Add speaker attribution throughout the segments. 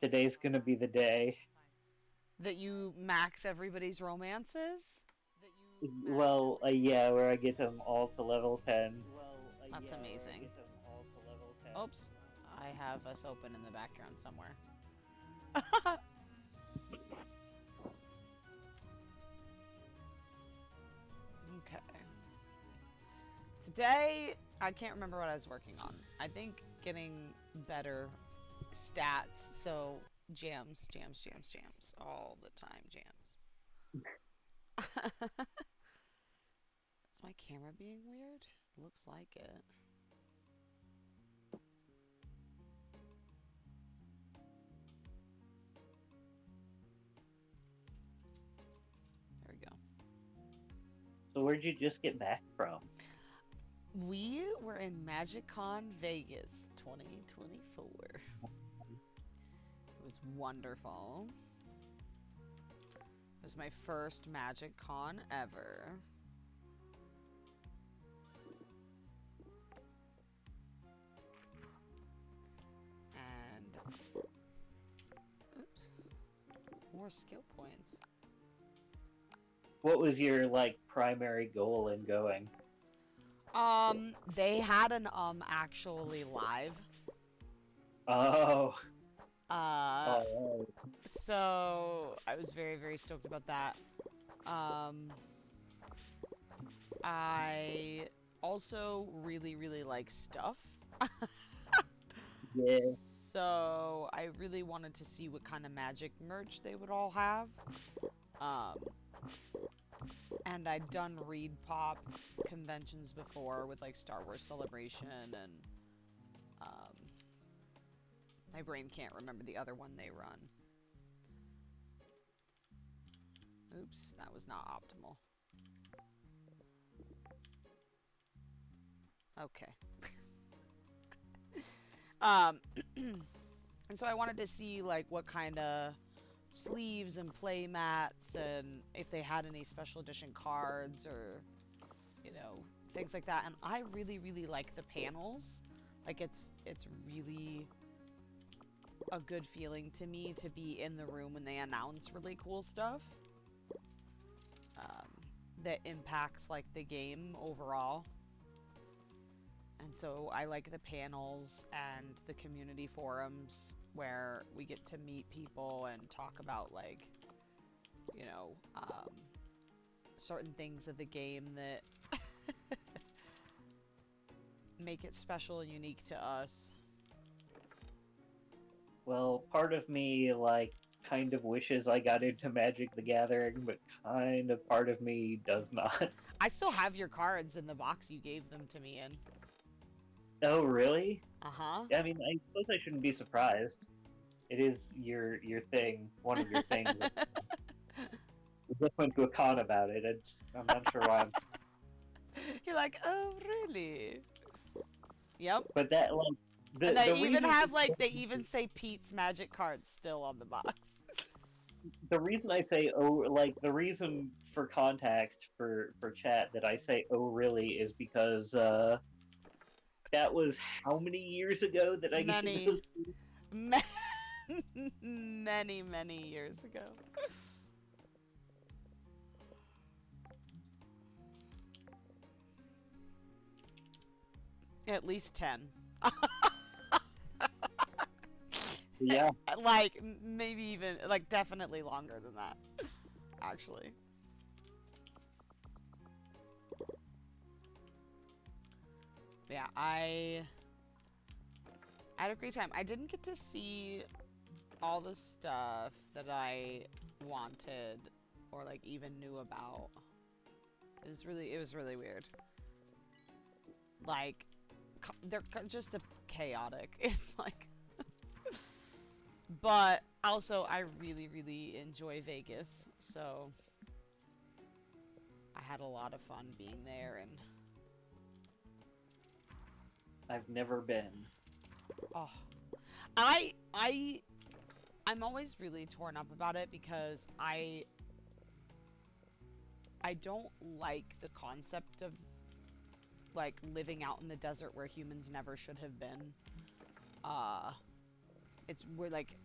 Speaker 1: Today's gonna be the day.
Speaker 2: That you max everybody's romances?
Speaker 1: Well, yeah, where I get them all to level 10.
Speaker 2: That's amazing. Oops. I have us open in the background somewhere. Okay. Today, I can't remember what I was working on. I think getting better stats. So, jams, jams, jams, jams. All the time, jams. Is my camera being weird? Looks like it. There we go.
Speaker 1: So where'd you just get back from?
Speaker 2: We were in MagicCon Vegas 2024. It was wonderful. It was my first MagicCon ever. And oops, more skill points.
Speaker 1: What was your like primary goal in going?
Speaker 2: They had an actually live.
Speaker 1: Oh,
Speaker 2: Uh,
Speaker 1: oh,
Speaker 2: so I was very, very stoked about that. Um, I also really, really like stuff.
Speaker 1: yeah.
Speaker 2: So I really wanted to see what kind of magic merch they would all have. Um, and I'd done Reed Pop conventions before with like Star Wars Celebration and um, my brain can't remember the other one they run. Oops, that was not optimal. Okay. Um, and so I wanted to see like what kind of sleeves and play mats and if they had any special edition cards or things like that. And I really, really like the panels. Like it's really a good feeling to me to be in the room when they announce really cool stuff um, that impacts like the game overall. And so I like the panels and the community forums where we get to meet people and talk about like you know um, certain things of the game that make it special and unique to us.
Speaker 1: Well, part of me like kind of wishes I got into Magic the Gathering, but kind of part of me does not.
Speaker 2: I still have your cards in the box you gave them to me in.
Speaker 1: Oh, really?
Speaker 2: Uh-huh.
Speaker 1: I mean, I suppose I shouldn't be surprised. It is your thing, one of your things. We just went to a con about it. I'm not sure why.
Speaker 2: You're like, oh, really? Yep.
Speaker 1: But that like
Speaker 2: And
Speaker 1: the
Speaker 2: they even
Speaker 1: reason
Speaker 2: have like they even say Pete's magic cards still on the box.
Speaker 1: the reason I say oh like the reason for context for chat that I say oh really is because that was how many years ago that I gave
Speaker 2: Many,
Speaker 1: those.
Speaker 2: ma- many, many years ago. At least 10.
Speaker 1: Yeah,
Speaker 2: Like maybe even like definitely longer than that actually. Yeah, I had a great time. I didn't get to see all the stuff that I wanted or like even knew about. It was really weird. Like they're just a chaotic. It's like but also I really really enjoy Vegas. So I had a lot of fun being there and
Speaker 1: I've never been.
Speaker 2: oh, I'm always really torn up about it because I don't like the concept of like living out in the desert where humans never should have been. Uh, we're like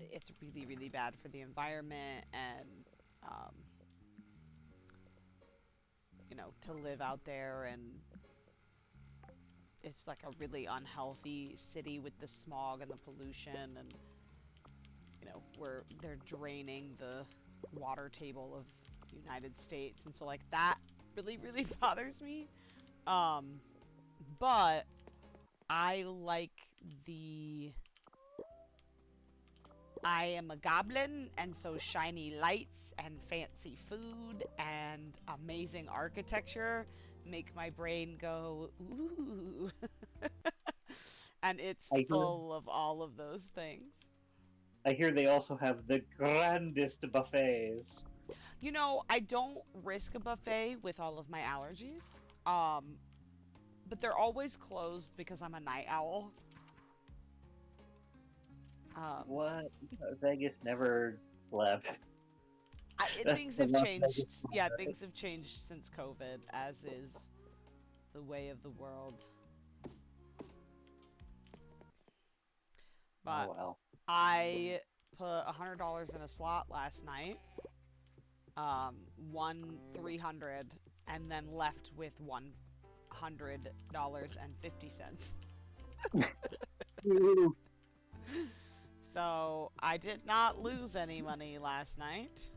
Speaker 2: it's really, really bad for the environment and, um, to live out there, and it's like a really unhealthy city with the smog and the pollution, and where they're draining the water table of United States, and so like that really, really bothers me. Um, but I like the I am a goblin, and so shiny lights and fancy food and amazing architecture make my brain go, ooh. And it's
Speaker 1: I hear,
Speaker 2: full of all of those things.
Speaker 1: I hear they also have the grandest buffets.
Speaker 2: I don't risk a buffet with all of my allergies. Um, but they're always closed because I'm a night owl. Um,
Speaker 1: What? Vegas never left. That's
Speaker 2: things
Speaker 1: the
Speaker 2: have
Speaker 1: Las Vegas
Speaker 2: changed.
Speaker 1: one,
Speaker 2: Yeah,
Speaker 1: right?
Speaker 2: things have changed since COVID, as is the way of the world.
Speaker 1: Oh
Speaker 2: But
Speaker 1: well.
Speaker 2: I put $100 in a slot last night, won 300, and then left with $100.50.
Speaker 1: Ooh.
Speaker 2: So I did not lose any money last night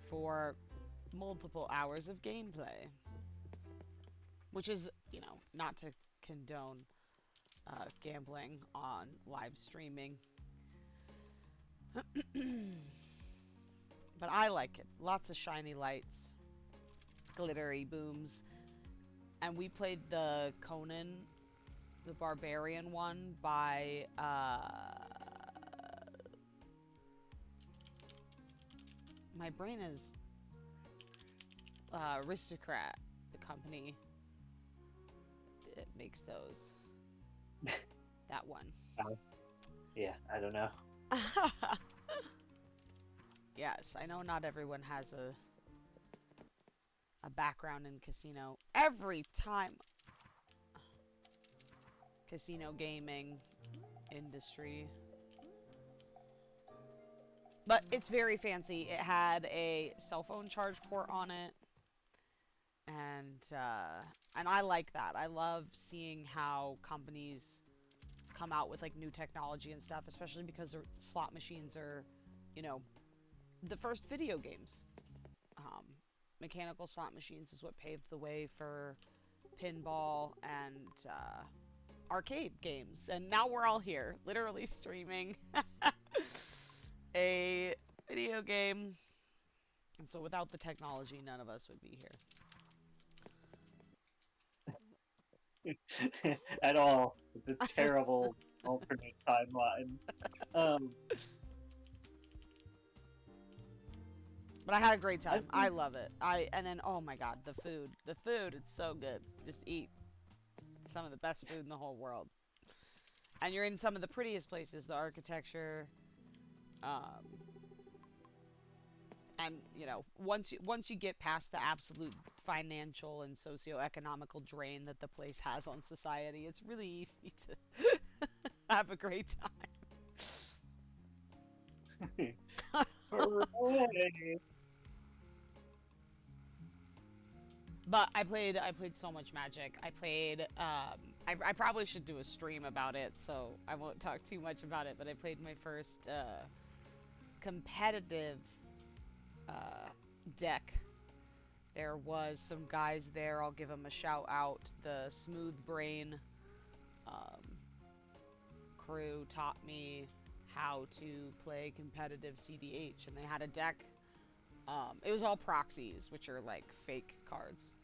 Speaker 2: for multiple hours of gameplay, which is, not to condone gambling on live streaming. But I like it. Lots of shiny lights, glittery booms. And we played the Conan the Barbarian one by my brain is Aristocrat, the company that makes those. That one.
Speaker 1: Yeah, I don't know.
Speaker 2: Yes, I know not everyone has a background in casino. Every time casino gaming industry. But it's very fancy. It had a cell phone charge port on it, and I like that. I love seeing how companies come out with like new technology and stuff, especially because slot machines are, you know, the first video games. Um, Mechanical slot machines is what paved the way for pinball and arcade games, and now we're all here, literally streaming a video game. And so without the technology, none of us would be here.
Speaker 1: At all. It's a terrible alternate timeline. Um,
Speaker 2: But I had a great
Speaker 1: I
Speaker 2: time. I
Speaker 1: think
Speaker 2: love it. And then oh my god, the food. The food, it's so good. Just eat some of the best food in the whole world. And you're in some of the prettiest places, the architecture, um, and once you get past the absolute financial and socio-economical drain that the place has on society, it's really easy to have a great time.
Speaker 1: hooray.
Speaker 2: But I played so much Magic. I probably should do a stream about it, so I won't talk too much about it, but I played my first competitive uh, deck. There was some guys there. I'll give them a shout out. The Smooth Brain um, crew taught me how to play competitive CDH, and they had a deck. It was all proxies, which are like fake cards.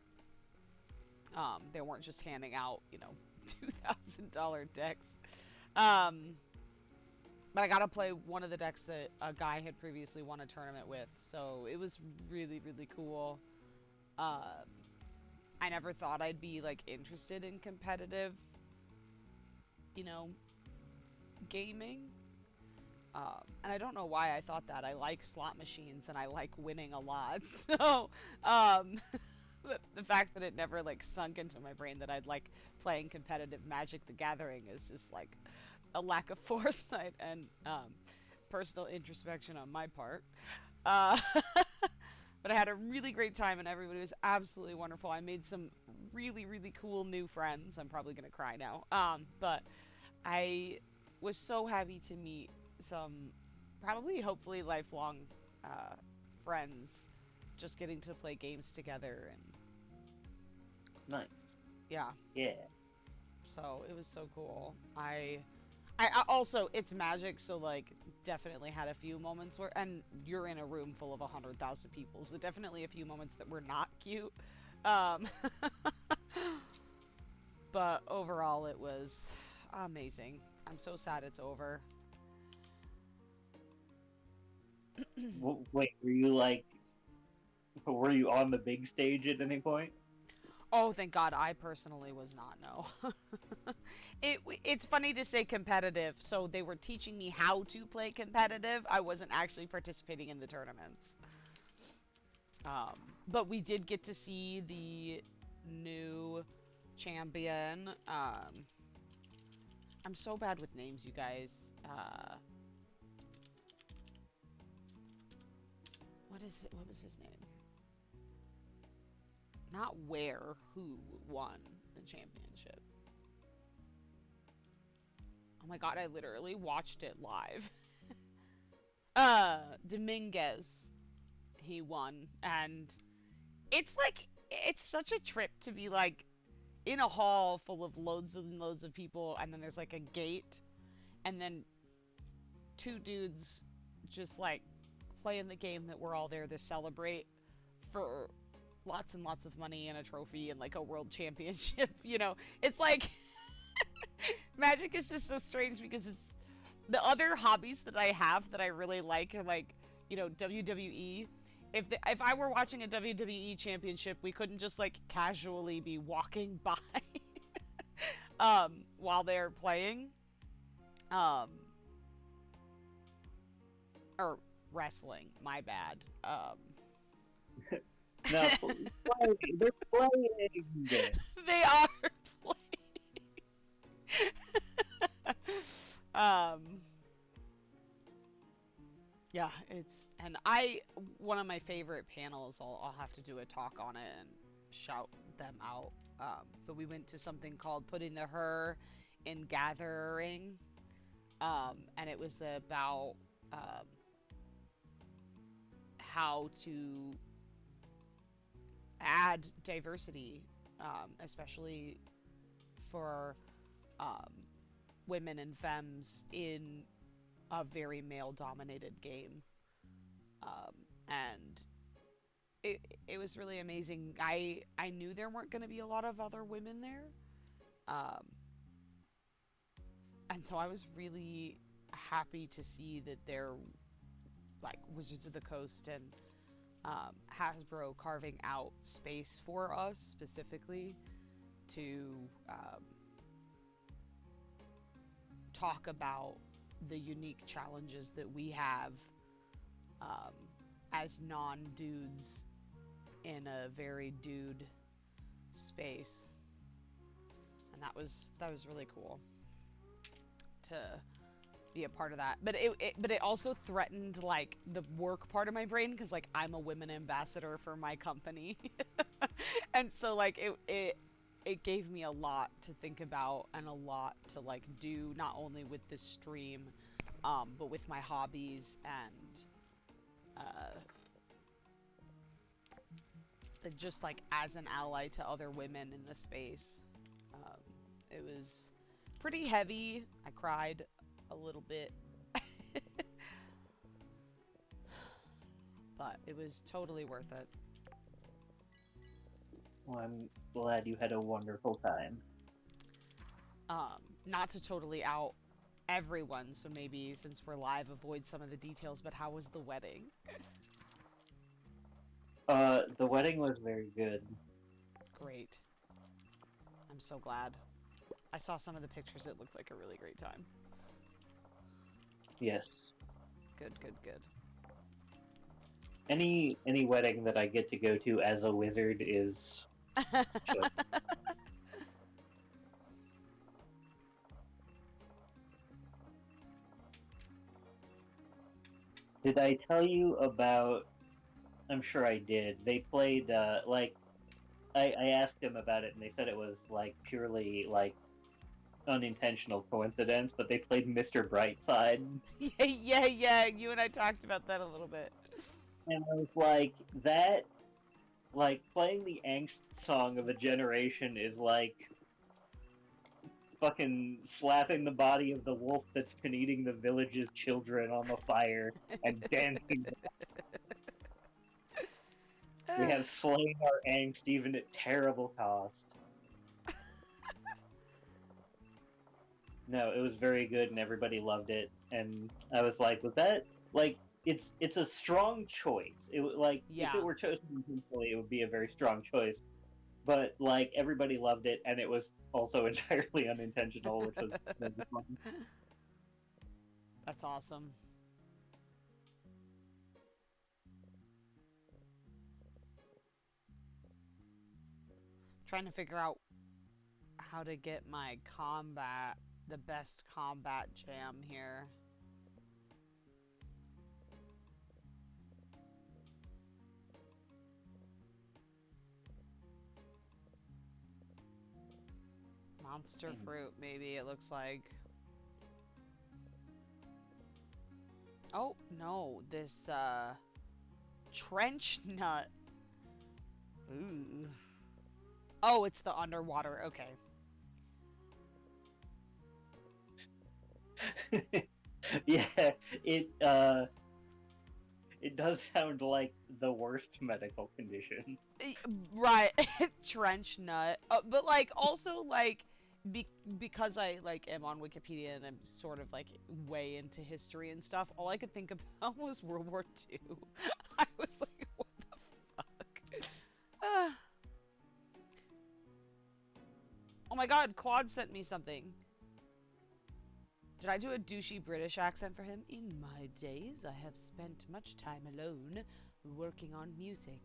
Speaker 2: They weren't just handing out, $2,000 decks. Um, but I got to play one of the decks that a guy had previously won a tournament with, so it was really, really cool. Um, I never thought I'd be like interested in competitive, you know, gaming. And I don't know why I thought that. I like slot machines and I like winning a lot. So, um, the fact that it never like sunk into my brain that I'd like playing competitive Magic the Gathering is just like a lack of foresight and personal introspection on my part. Uh, but I had a really great time and everybody was absolutely wonderful. I made some really, really cool new friends. I'm probably gonna cry now. But I was so happy to meet some probably, hopefully, lifelong uh, friends. Just getting to play games together and
Speaker 1: Nice.
Speaker 2: yeah,
Speaker 1: Yeah.
Speaker 2: so it was so cool. I also, it's Magic, so like definitely had a few moments where, and you're in a room full of 100,000 people, so definitely a few moments that were not cute. Um, but overall, it was amazing. I'm so sad it's over.
Speaker 1: Wait, were you on the big stage at any point?
Speaker 2: Oh, thank God, I personally was not. No. It's funny to say competitive. So they were teaching me how to play competitive. I wasn't actually participating in the tournaments. Um, but we did get to see the new champion. I'm so bad with names, you guys. What is it? What was his name? Not where, who won the championship. Oh my God, I literally watched it live. Dominguez, he won, and it's like it's such a trip to be like in a hall full of loads and loads of people, and then there's like a gate, and then two dudes just like playing the game that we're all there to celebrate for lots and lots of money and a trophy and like a world championship. It's like Magic is just so strange because it's the other hobbies that I have that I really like are like, WWE. If I were watching a WWE championship, we couldn't just like casually be walking by while they're playing. Um or wrestling, my bad.
Speaker 1: No, they're playing.
Speaker 2: They are playing. um Yeah, and one of my favorite panels. I'll have to do a talk on it and shout them out. But we went to something called Putting the Her in Gathering, and it was about um, how to add diversity, especially for um, women and femmes in a very male-dominated game. And it was really amazing. I knew there weren't going to be a lot of other women there, um, and so I was really happy to see that they're like Wizards of the Coast and Hasbro carving out space for us specifically to talk about the unique challenges that we have um, as non-dudes in a very dude space, and that was really cool to be a part of that. But it also threatened like the work part of my brain because like I'm a women ambassador for my company, and so like it gave me a lot to think about and a lot to like do not only with this stream, but with my hobbies and just like as an ally to other women in the space. Um, it was pretty heavy. I cried a little bit, but it was totally worth it.
Speaker 1: Well, I'm glad you had a wonderful time.
Speaker 2: Not to totally out everyone, so maybe since we're live, avoid some of the details, but how was the wedding?
Speaker 1: The wedding was very good.
Speaker 2: Great. I'm so glad. I saw some of the pictures. It looked like a really great time.
Speaker 1: Yes.
Speaker 2: Good, good, good.
Speaker 1: Any wedding that I get to go to as a wizard is Did I tell you about? I'm sure I did. They played like I asked him about it, and they said it was like purely like unintentional coincidence, but they played Mr. Brightside,
Speaker 2: Yeah, yeah, yeah. You and I talked about that a little bit.
Speaker 1: and I was like, that, like, playing the angst song of a generation is like fucking slapping the body of the wolf that's been eating the village's children on the fire and dancing. We have slain our angst even at terrible cost. No, it was very good and everybody loved it. And I was like, was that like it's a strong choice. Like if
Speaker 2: Yeah.
Speaker 1: it were chosen intentionally, it would be a very strong choice. But like everybody loved it, and it was also entirely unintentional, which was really fun.
Speaker 2: That's awesome. Trying to figure out how to get my combat, the best combat jam here. Monster
Speaker 1: And
Speaker 2: fruit, maybe it looks like. Oh, no, this, trench nut. Ooh. Oh, it's the underwater, okay.
Speaker 1: yeah, it it does sound like the worst medical condition.
Speaker 2: Right, trench nut. But like also like be because I like am on Wikipedia and I'm sort of like way into history and stuff. All I could think about was World War II. I was like, what the fuck? Ah. Oh my God, Claude sent me something. Did I do a douchey British accent for him? In my days, I have spent much time alone working on music.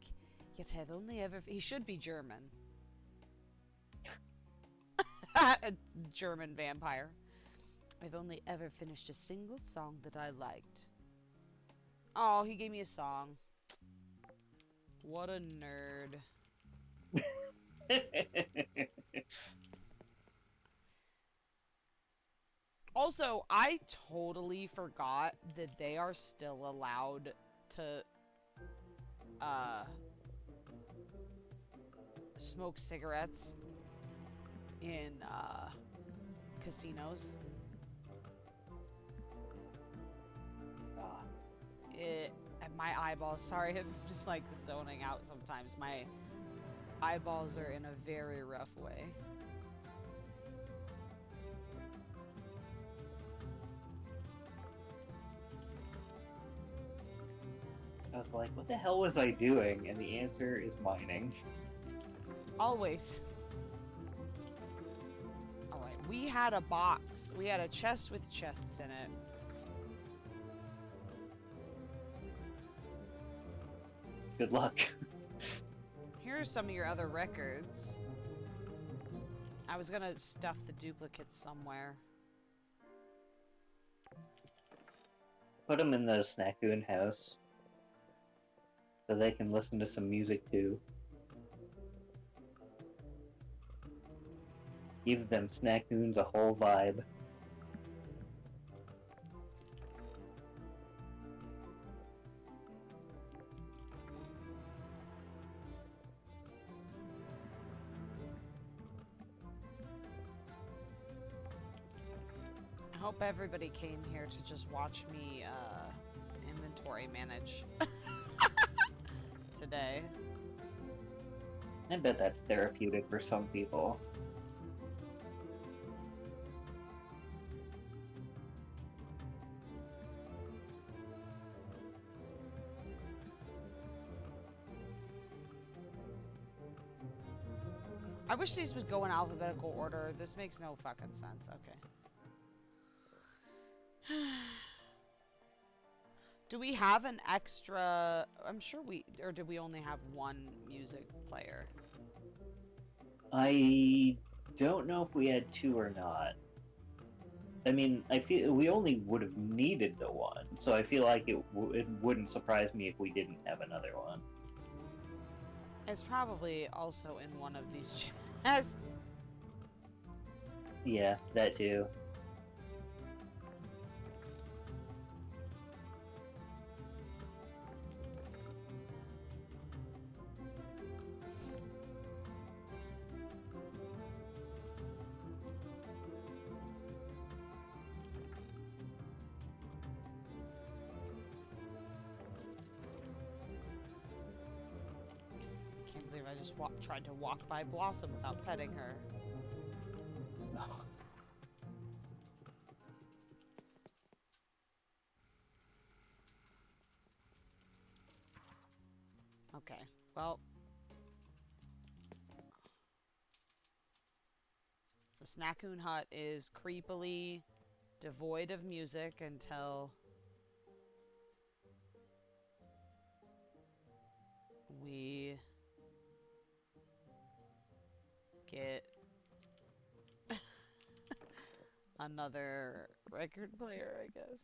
Speaker 2: Yet have only ever. He should be German. A German vampire. I've only ever finished a single song that I liked. Oh, he gave me a song. What a nerd. Also, I totally forgot that they are still allowed to uh smoke cigarettes in casinos.
Speaker 1: Ah,
Speaker 2: It and my eyeballs, sorry, I'm just like zoning out sometimes. My eyeballs are in a very rough way.
Speaker 1: I was like, what the hell was I doing? And the answer is mining.
Speaker 2: Always. Alright, we had a box. We had a chest with chests in it.
Speaker 1: Good luck.
Speaker 2: Here are some of your other records. I was gonna stuff the duplicates somewhere.
Speaker 1: Put them in the Snackoon house so they can listen to some music too. Give them Snackoons a whole vibe.
Speaker 2: I hope everybody came here to just watch me inventory manage today.
Speaker 1: I bet that's therapeutic for some people.
Speaker 2: I wish these would go in alphabetical order. This makes no fucking sense. Okay. Do we have an extra? I'm sure we, or did we only have one music player?
Speaker 1: I don't know if we had two or not. I mean, I feel we only would have needed the one, so I feel like it wouldn't surprise me if we didn't have another one.
Speaker 2: It's probably also in one of these chests.
Speaker 1: Yeah, that too.
Speaker 2: Can't believe I just tried to walk by Blossom without petting her. Okay, well, the Snackoon Hut is creepily devoid of music until we get another record player, I guess.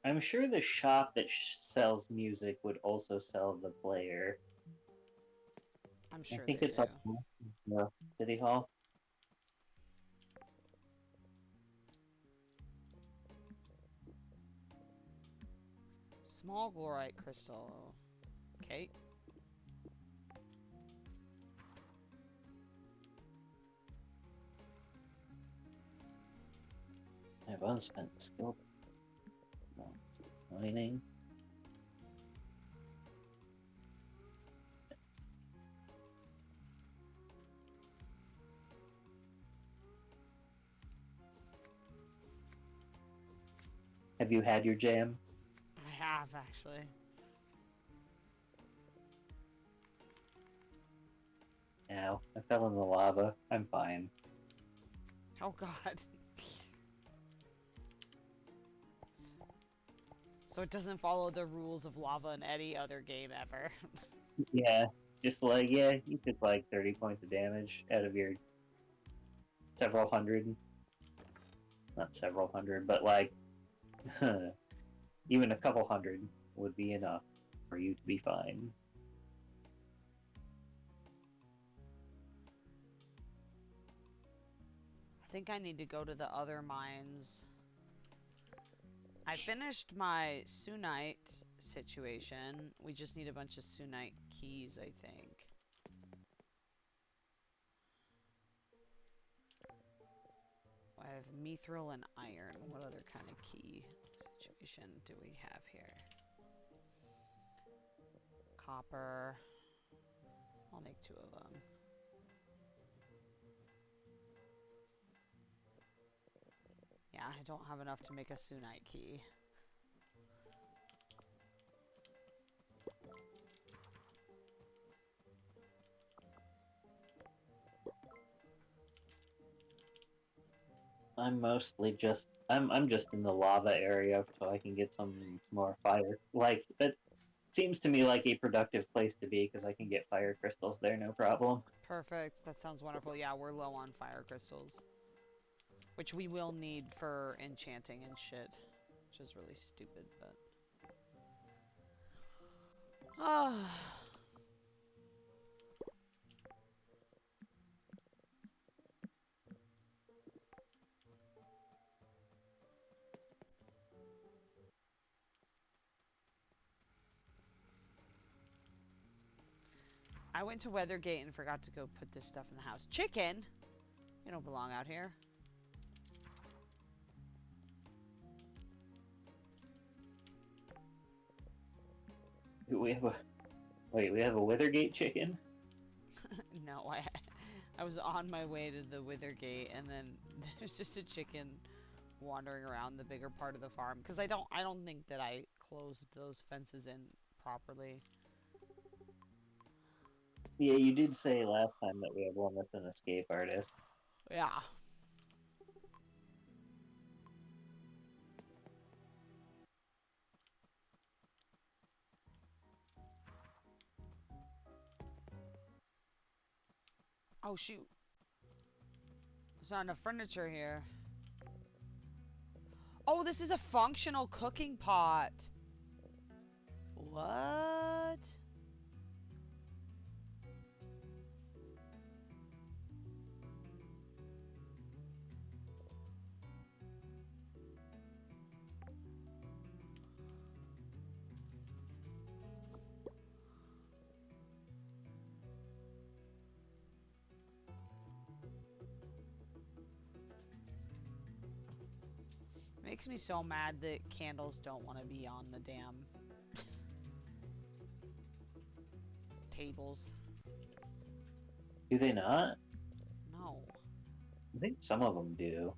Speaker 1: I'm sure the shop that sells music would also sell the player.
Speaker 2: I'm
Speaker 1: I
Speaker 2: sure
Speaker 1: think
Speaker 2: they
Speaker 1: it's
Speaker 2: do.
Speaker 1: up in the City Hall.
Speaker 2: Small glorite crystal. Okay.
Speaker 1: I have unspent skill. No. Mining. Have you had your jam?
Speaker 2: I have, actually.
Speaker 1: Ow. I fell in the lava. I'm fine.
Speaker 2: Oh, God. So it doesn't follow the rules of lava in any other game ever.
Speaker 1: Yeah. Just like, yeah, you took like 30 points of damage out of your several hundred. Not several hundred, but like, even a couple hundred would be enough for you to be fine.
Speaker 2: I think I need to go to the other mines. I finished my Sunite situation. We just need a bunch of Sunite keys, I think. I have mithril and iron. What other kind of key situation do we have here? Copper. I'll make 2 of them. Yeah, I don't have enough to make a Sunite key.
Speaker 1: I'm mostly just I'm just in the lava area so I can get some more fire. Like that seems to me like a productive place to be because I can get fire crystals there no problem.
Speaker 2: Perfect. That sounds wonderful. Yeah, we're low on fire crystals. Which we will need for enchanting and shit. Which is really stupid, but... Ah. I went to Weathergate and forgot to go put this stuff in the house. Chicken? You don't belong out here.
Speaker 1: We have a wait. We have a Withergate chicken.
Speaker 2: No, I was on my way to the Withergate and then there's just a chicken wandering around the bigger part of the farm because I don't think that I closed those fences in properly.
Speaker 1: Yeah, you did say last time that we have one that's an escape artist.
Speaker 2: Yeah. Oh shoot. There's not enough furniture here. Oh, this is a functional cooking pot. What? Makes me so mad that candles don't want to be on the damn tables.
Speaker 1: Do they not?
Speaker 2: No.
Speaker 1: I think some of them do.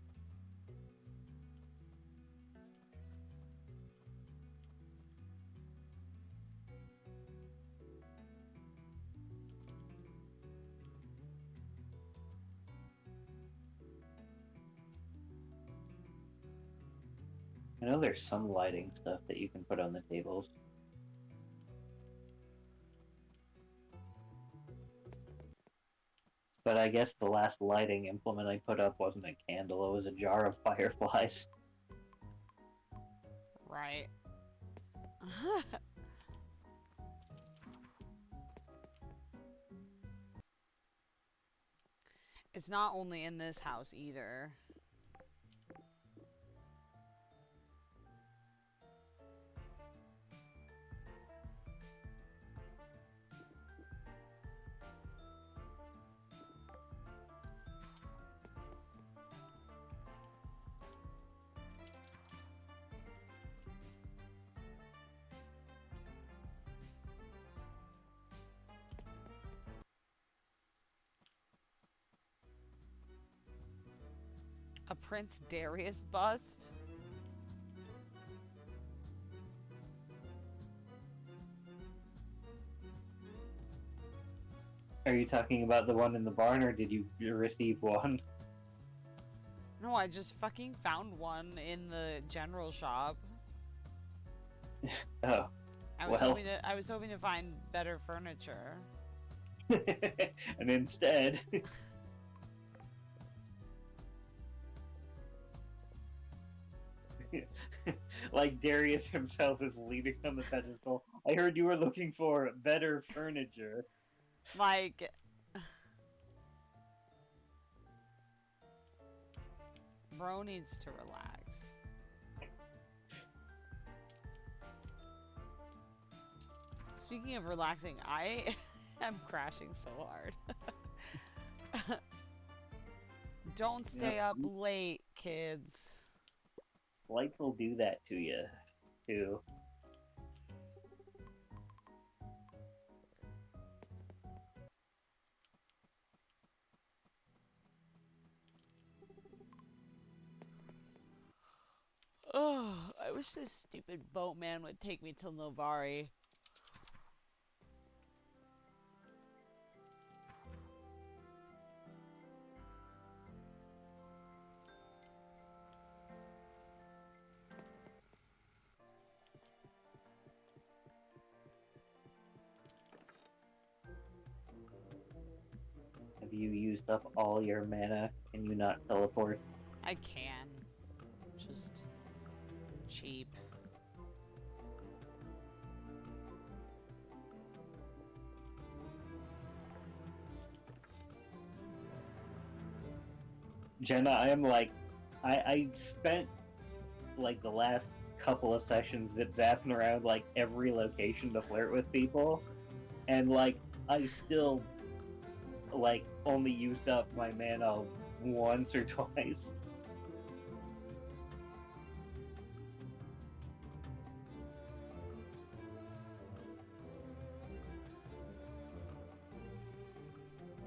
Speaker 1: I know there's some lighting stuff that you can put on the tables. But I guess the last lighting implement I put up wasn't a candle, it was a jar of fireflies.
Speaker 2: Right. It's not only in this house either. A Prince Darius bust?
Speaker 1: Are you talking about the one in the barn, or did you receive one?
Speaker 2: No, I just fucking found one in the general shop.
Speaker 1: Oh,
Speaker 2: I was
Speaker 1: well.
Speaker 2: hoping to find better furniture.
Speaker 1: And instead... like Darius himself is leaning on the pedestal. I heard you were looking for better furniture.
Speaker 2: Like, bro needs to relax. Speaking of relaxing, I am crashing so hard. Don't stay up late, kids.
Speaker 1: Lights will do that to you, too.
Speaker 2: Oh, I wish this stupid boatman would take me till Novari.
Speaker 1: Have you used up all your mana? Can you not teleport?
Speaker 2: I can. Just cheap.
Speaker 1: Jenna, I spent like the last couple of sessions zip zapping around like every location to flirt with people, and like I still like only used up my mana once or twice.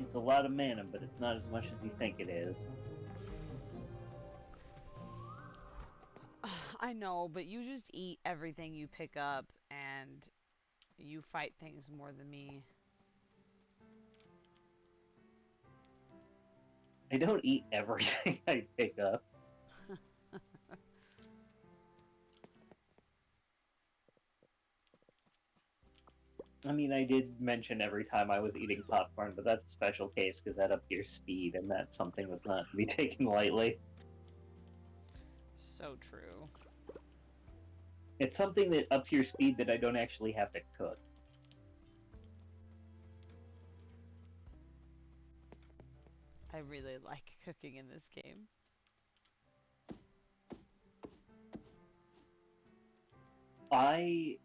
Speaker 1: It's a lot of mana, but it's not as much as you think it is.
Speaker 2: I know, but you just eat everything you pick up and you fight things more than me.
Speaker 1: I don't eat everything I pick up. I mean, I did mention every time I was eating popcorn, but that's a special case because that up your speed, and that's something that's not to be taken lightly.
Speaker 2: So true.
Speaker 1: It's something that ups your speed that I don't actually have to cook.
Speaker 2: I really like cooking in this game.
Speaker 1: I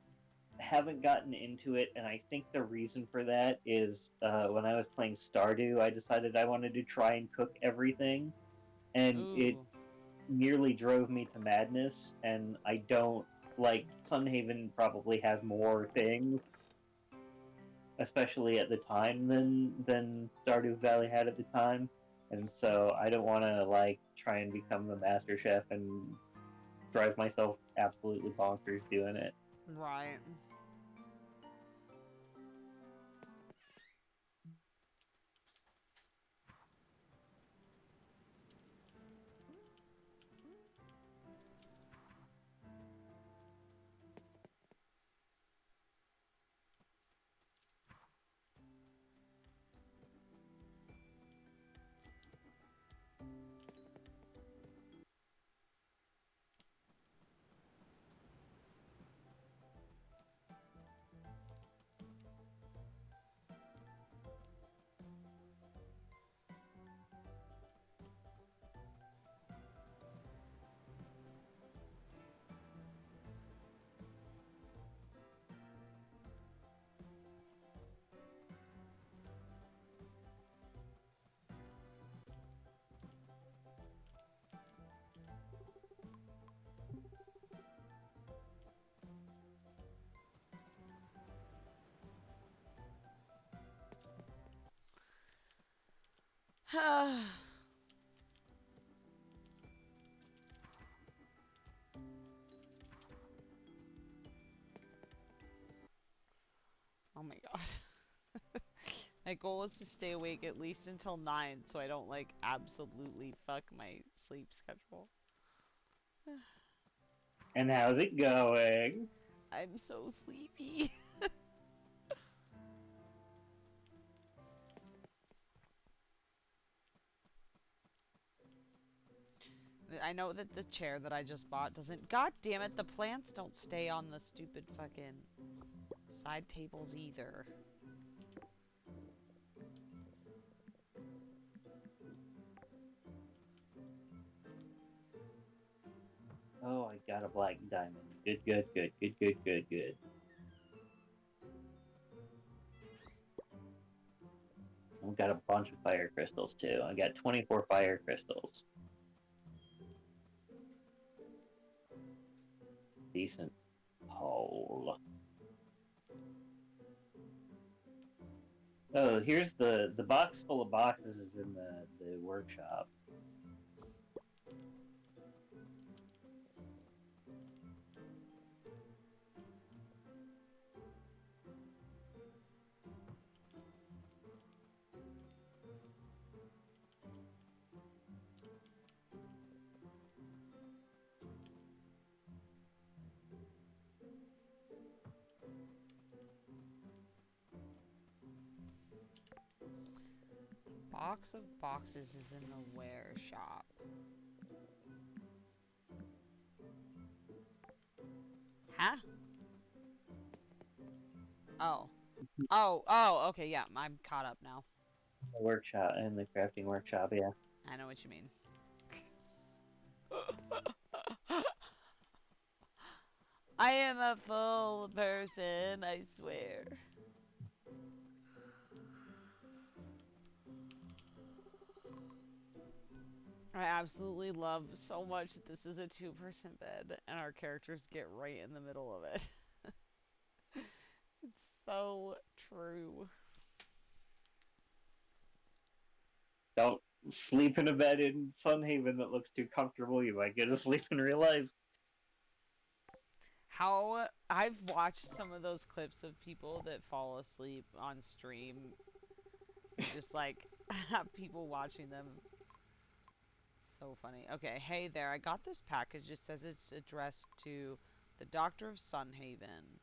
Speaker 1: haven't gotten into it, and I think the reason for that is when I was playing Stardew, I decided I wanted to try and cook everything, and it
Speaker 2: Ooh.
Speaker 1: nearly drove me to madness. And I don't like Sunhaven probably has more things, especially at the time than Stardew Valley had at the time, and so I don't want to like try and become a master chef and drive myself absolutely bonkers doing it.
Speaker 2: Right. Oh my god. My goal is to stay awake at least until 9 so I don't like absolutely fuck my sleep schedule.
Speaker 1: And how's it going?
Speaker 2: I'm so sleepy. I know that the chair that I just bought doesn't. God damn it, the plants don't stay on the stupid fucking side tables either.
Speaker 1: Oh, I got a black diamond. Good, good, good, good, good, good, good. I've got a bunch of fire crystals too. I got 24 fire crystals. Decent hole. Oh, here's the box full of boxes is in the workshop.
Speaker 2: Box of boxes is in the wear shop. Huh? Oh. Oh, okay, yeah, I'm caught up now.
Speaker 1: The workshop and the crafting workshop, yeah.
Speaker 2: I know what you mean. I am a full person, I swear. I absolutely love so much that this is a two-person bed and our characters get right in the middle of it. It's so true.
Speaker 1: Don't sleep in a bed in Sunhaven that looks too comfortable. You might get asleep in real life.
Speaker 2: How I've watched some of those clips of people that fall asleep on stream, just like have people watching them. So funny. Okay, hey there, I got this package. It says it's addressed to the Doctor of Sunhaven.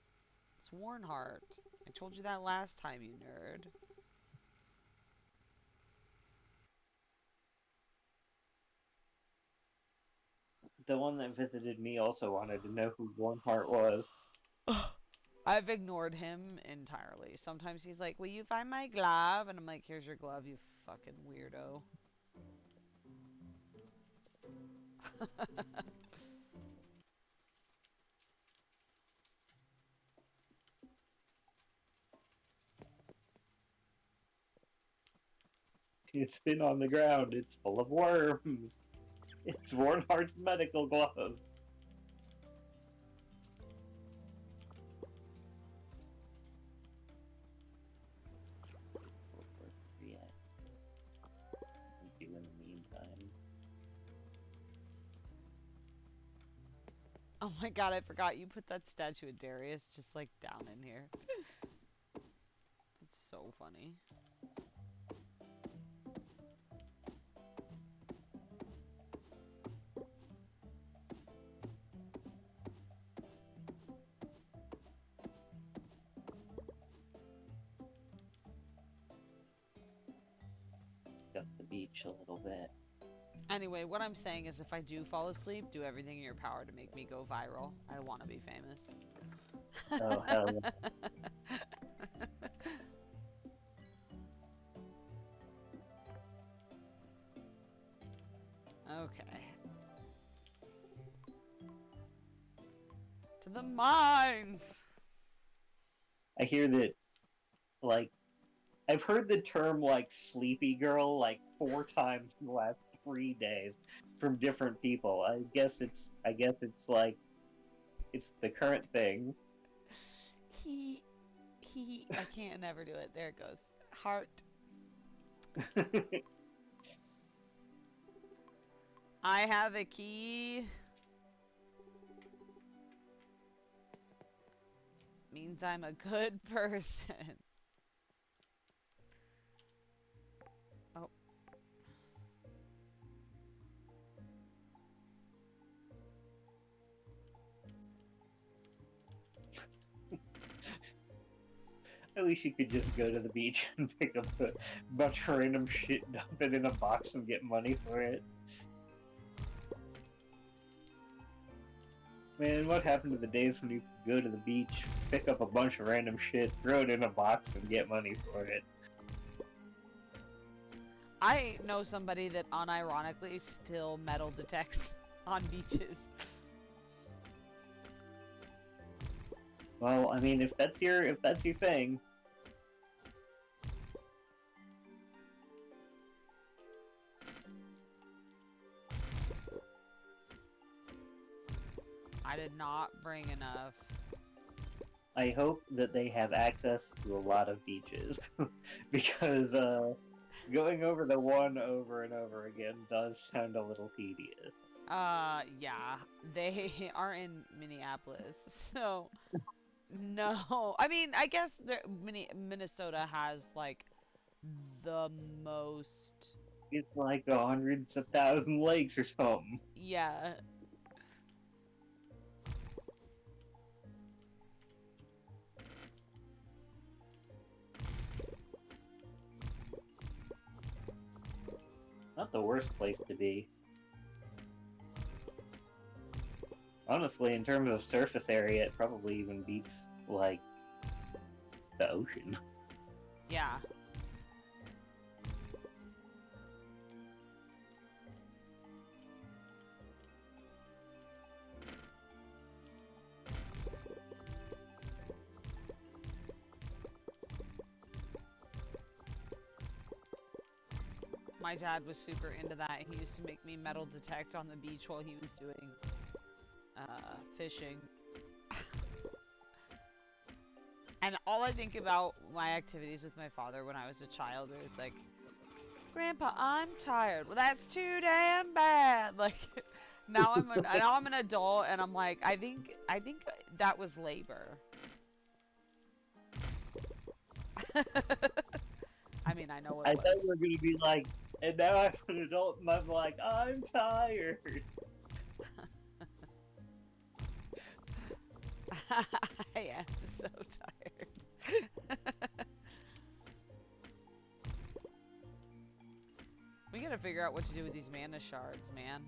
Speaker 2: It's Warnhart. I told you that last time, you nerd.
Speaker 1: the one that visited me also wanted to know who Warmheart was.
Speaker 2: I've ignored him entirely. Sometimes he's like, "Will you find my glove?" And I'm like, "Here's your glove, you fucking weirdo."
Speaker 1: It's been on the ground. It's full of worms. It's Warnhart's medical glove. Yeah. Do in the meantime.
Speaker 2: Oh my god, I forgot you put that statue of Darius just like down in here. It's so funny.
Speaker 1: Up the beach a little bit.
Speaker 2: Anyway, what I'm saying is if I do fall asleep, do everything in your power to make me go viral. I want to be famous.
Speaker 1: Oh hell yeah.
Speaker 2: Okay. To the mines!
Speaker 1: I hear that, like, I've heard the term like "sleepy girl" like 4 times in the last 3 days from different people. I guess it's like it's the current thing.
Speaker 2: I can't never do it. There it goes. Heart. I have a key. Means I'm a good person. Oh.
Speaker 1: I wish you could just go to the beach and pick up a bunch of random shit, dump it in a box, and get money for it. Man, what happened to the days when you could go to the beach, pick up a bunch of random shit, throw it in a box, and get money for it?
Speaker 2: I know somebody that unironically still metal detects on beaches.
Speaker 1: Well, I mean, if that's your thing,
Speaker 2: I did not bring enough.
Speaker 1: I hope that they have access to a lot of beaches, because going over the one over and over again does sound a little tedious.
Speaker 2: Yeah, they are in Minneapolis, so no. I mean, I guess Minnesota has like the most.
Speaker 1: It's like hundreds of thousand lakes or something.
Speaker 2: Yeah.
Speaker 1: Not the worst place to be. Honestly, in terms of surface area, it probably even beats, like, the ocean.
Speaker 2: Yeah. My dad was super into that. He used to make me metal detect on the beach while he was doing fishing. And all I think about my activities with my father when I was a child was like, Grandpa, I'm tired. Well, that's too damn bad. Like, now I'm an adult, and I'm like, I think that was labor. I mean, I know
Speaker 1: I
Speaker 2: it
Speaker 1: thought
Speaker 2: was.
Speaker 1: you were gonna be like, and now I'm an adult and I'm like, I'm tired.
Speaker 2: I am so tired. We gotta figure out what to do with these mana shards, man.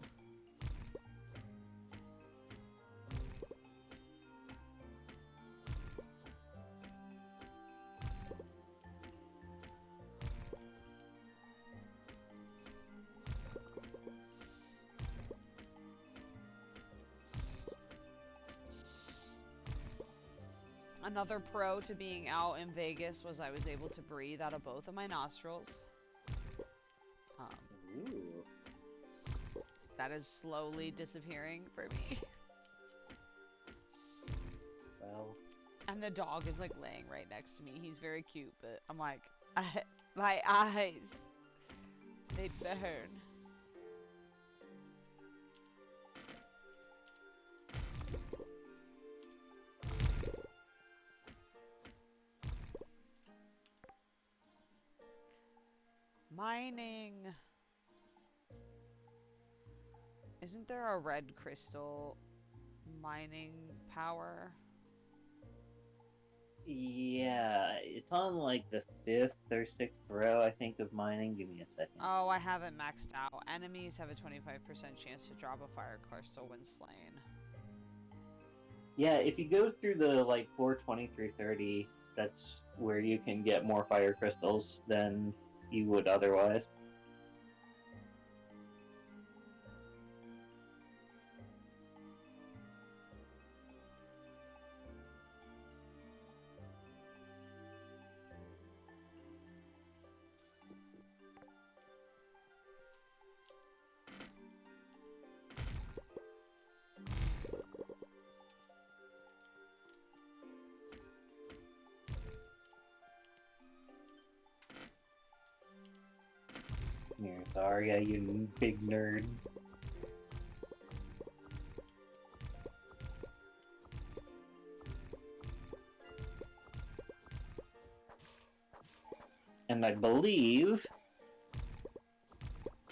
Speaker 2: Another pro to being out in Vegas was I was able to breathe out of both of my nostrils. Um,
Speaker 1: Ooh.
Speaker 2: that is slowly disappearing for me.
Speaker 1: Well,
Speaker 2: And the dog is like laying right next to me. He's very cute, but I'm like, my eyes, they burn. Mining. Isn't there a red crystal mining power?
Speaker 1: yeah, it's on like the 5th or 6th row, I think, of mining. Give me a second.
Speaker 2: Oh, I have it maxed out. Enemies have a 25% chance to drop a fire crystal when slain.
Speaker 1: Yeah, if you go through the like 420 through 30, that's where you can get more fire crystals than you would otherwise. Here, Zarya, you big nerd. And I believe,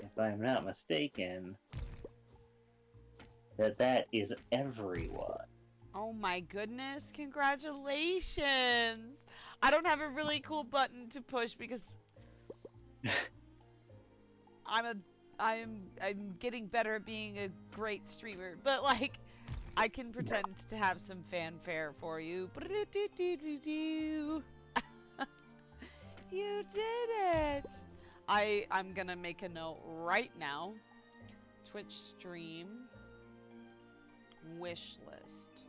Speaker 1: if I'm not mistaken, that is everyone.
Speaker 2: Oh my goodness, congratulations! I don't have a really cool button to push because I'm getting better at being a great streamer, but like I can pretend to have some fanfare for you. You did it! I'm gonna make a note right now. Twitch stream wish list.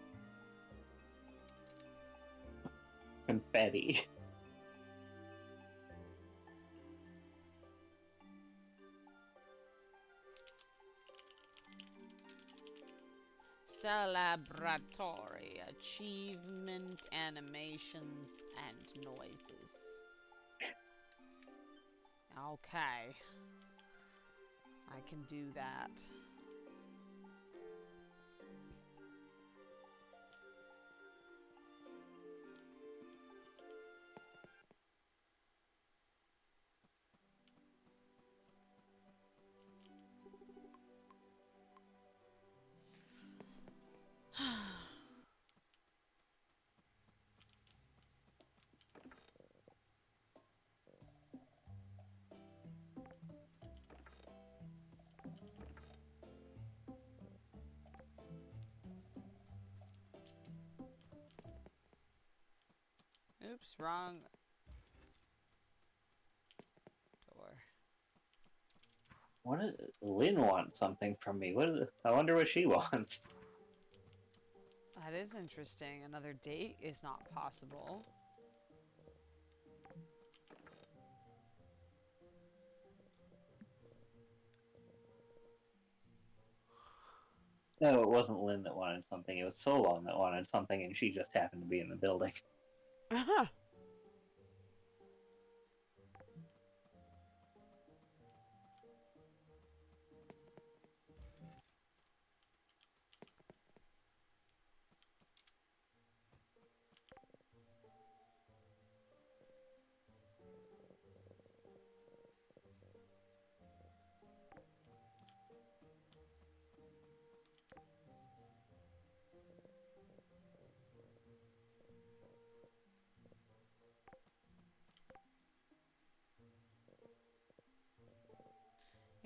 Speaker 1: Confetti.
Speaker 2: Celebratory achievement animations and noises. Okay. I can do that. Oops, wrong door.
Speaker 1: What is Lynn wants something from me? I wonder what she wants.
Speaker 2: That is interesting. Another date is not possible.
Speaker 1: No, it wasn't Lynn that wanted something. It was Solon that wanted something, and she just happened to be in the building.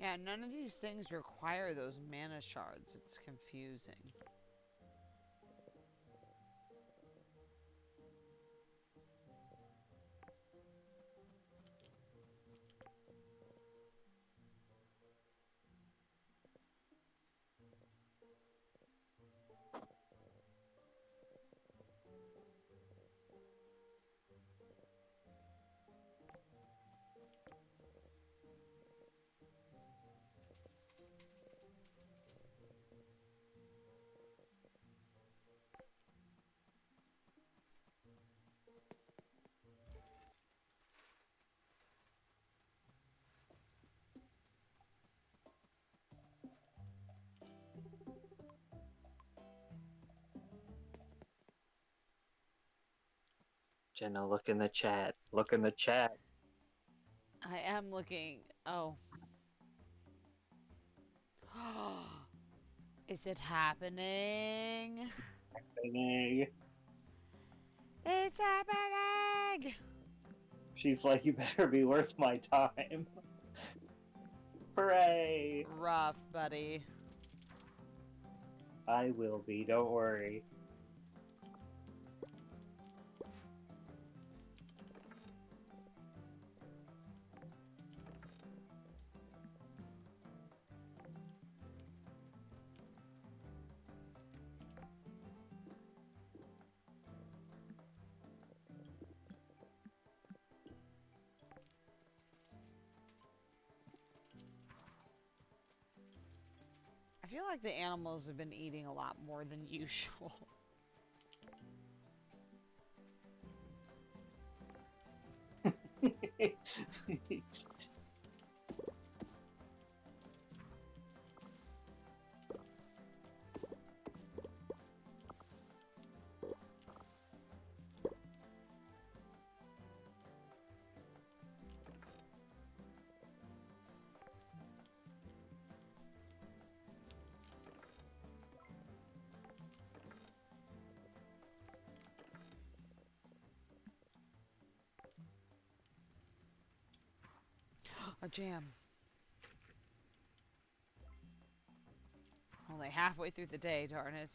Speaker 2: Yeah, none of these things require those mana shards. It's confusing.
Speaker 1: Jenna, look in the chat. Look in the chat.
Speaker 2: I am looking. Oh. Is it happening? It's happening!
Speaker 1: She's like, you better be worth my time. Hooray!
Speaker 2: Rough, buddy.
Speaker 1: I will be, don't worry.
Speaker 2: I feel like the animals have been eating a lot more than usual. A jam. Only halfway through the day, darn it.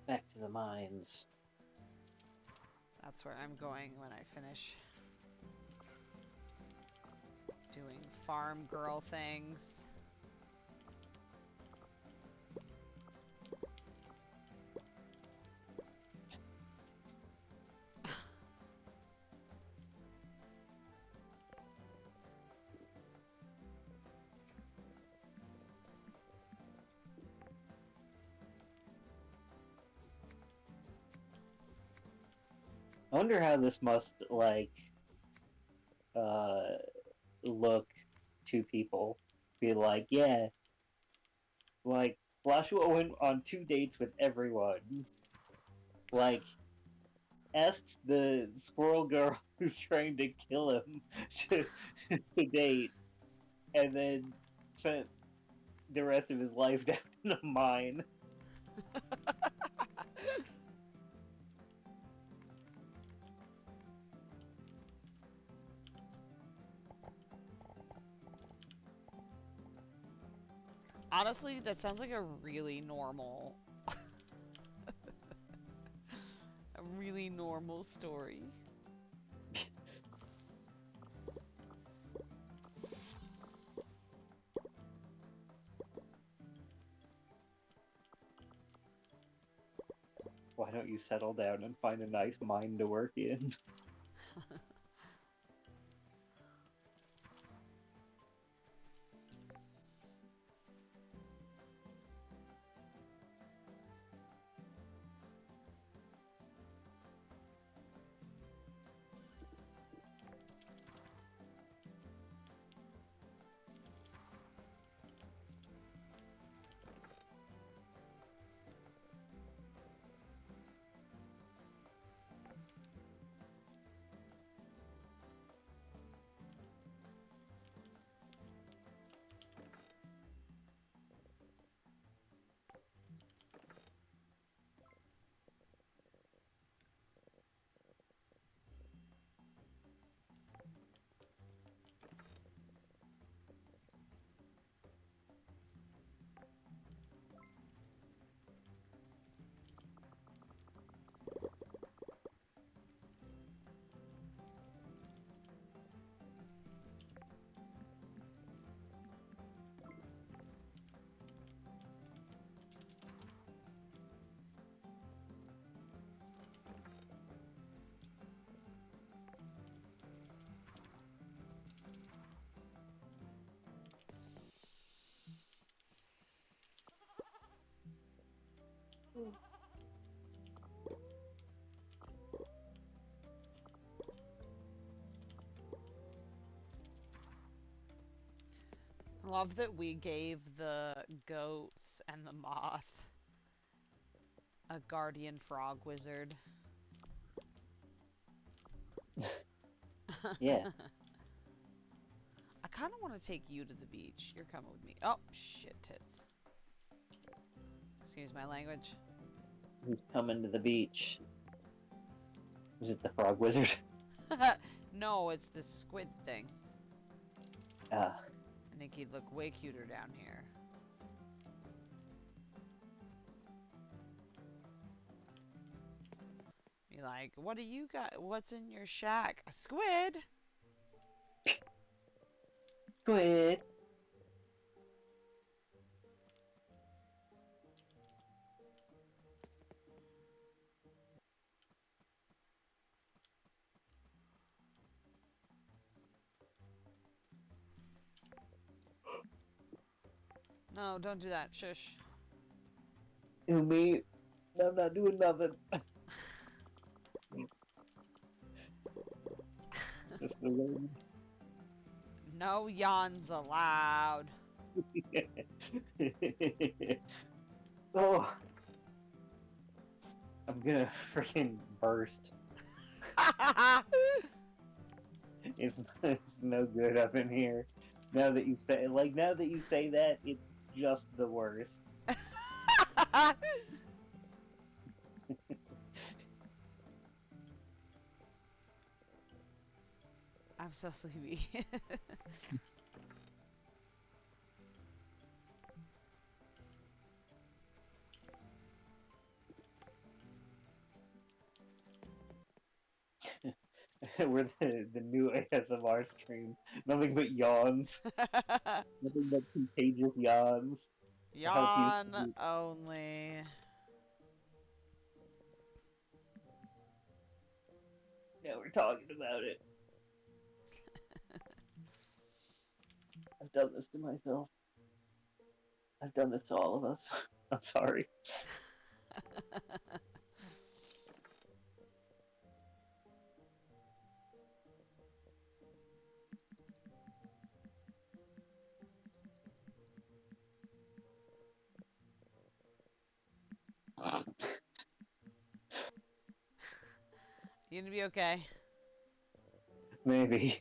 Speaker 1: Back to the mines.
Speaker 2: That's where I'm going when I finish doing farm girl things.
Speaker 1: I wonder how this must, like, look to people. Be like, yeah, like, Joshua went on 2 dates with everyone. Like, asked the squirrel girl who's trying to kill him to, to date, and then spent the rest of his life down in a mine.
Speaker 2: Honestly, that sounds like a really normal, a really normal story.
Speaker 1: Why don't you settle down and find a nice mine to work in?
Speaker 2: I love that we gave the goats and the moth a guardian frog wizard.
Speaker 1: Yeah.
Speaker 2: I kind of want to take you to the beach. You're coming with me. Oh, shit tits. Excuse my language.
Speaker 1: Who's coming to the beach? Is it the frog wizard?
Speaker 2: No, it's this squid thing.
Speaker 1: Ah.
Speaker 2: I think he'd look way cuter down here. Be like, what do you got? What's in your shack? A squid?
Speaker 1: Squid.
Speaker 2: No, don't do that. Shush.
Speaker 1: Who me? I'm not doing nothing. Just the wind.
Speaker 2: No yawns allowed.
Speaker 1: Oh, I'm gonna freaking burst. It's no good up in here. Now that you say that, it's just the worst.
Speaker 2: I'm so sleepy.
Speaker 1: We're the new ASMR stream. Nothing but yawns. Nothing but contagious yawns to help you
Speaker 2: Yawn
Speaker 1: sleep.
Speaker 2: only.
Speaker 1: Now we're talking about it. I've done this to myself. I've done this to all of us. I'm sorry.
Speaker 2: You gonna be okay?
Speaker 1: Maybe.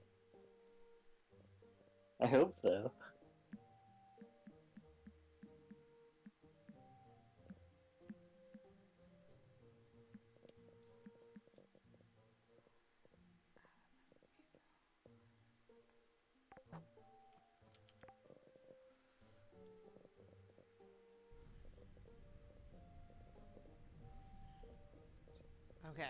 Speaker 1: I hope so.
Speaker 2: Okay.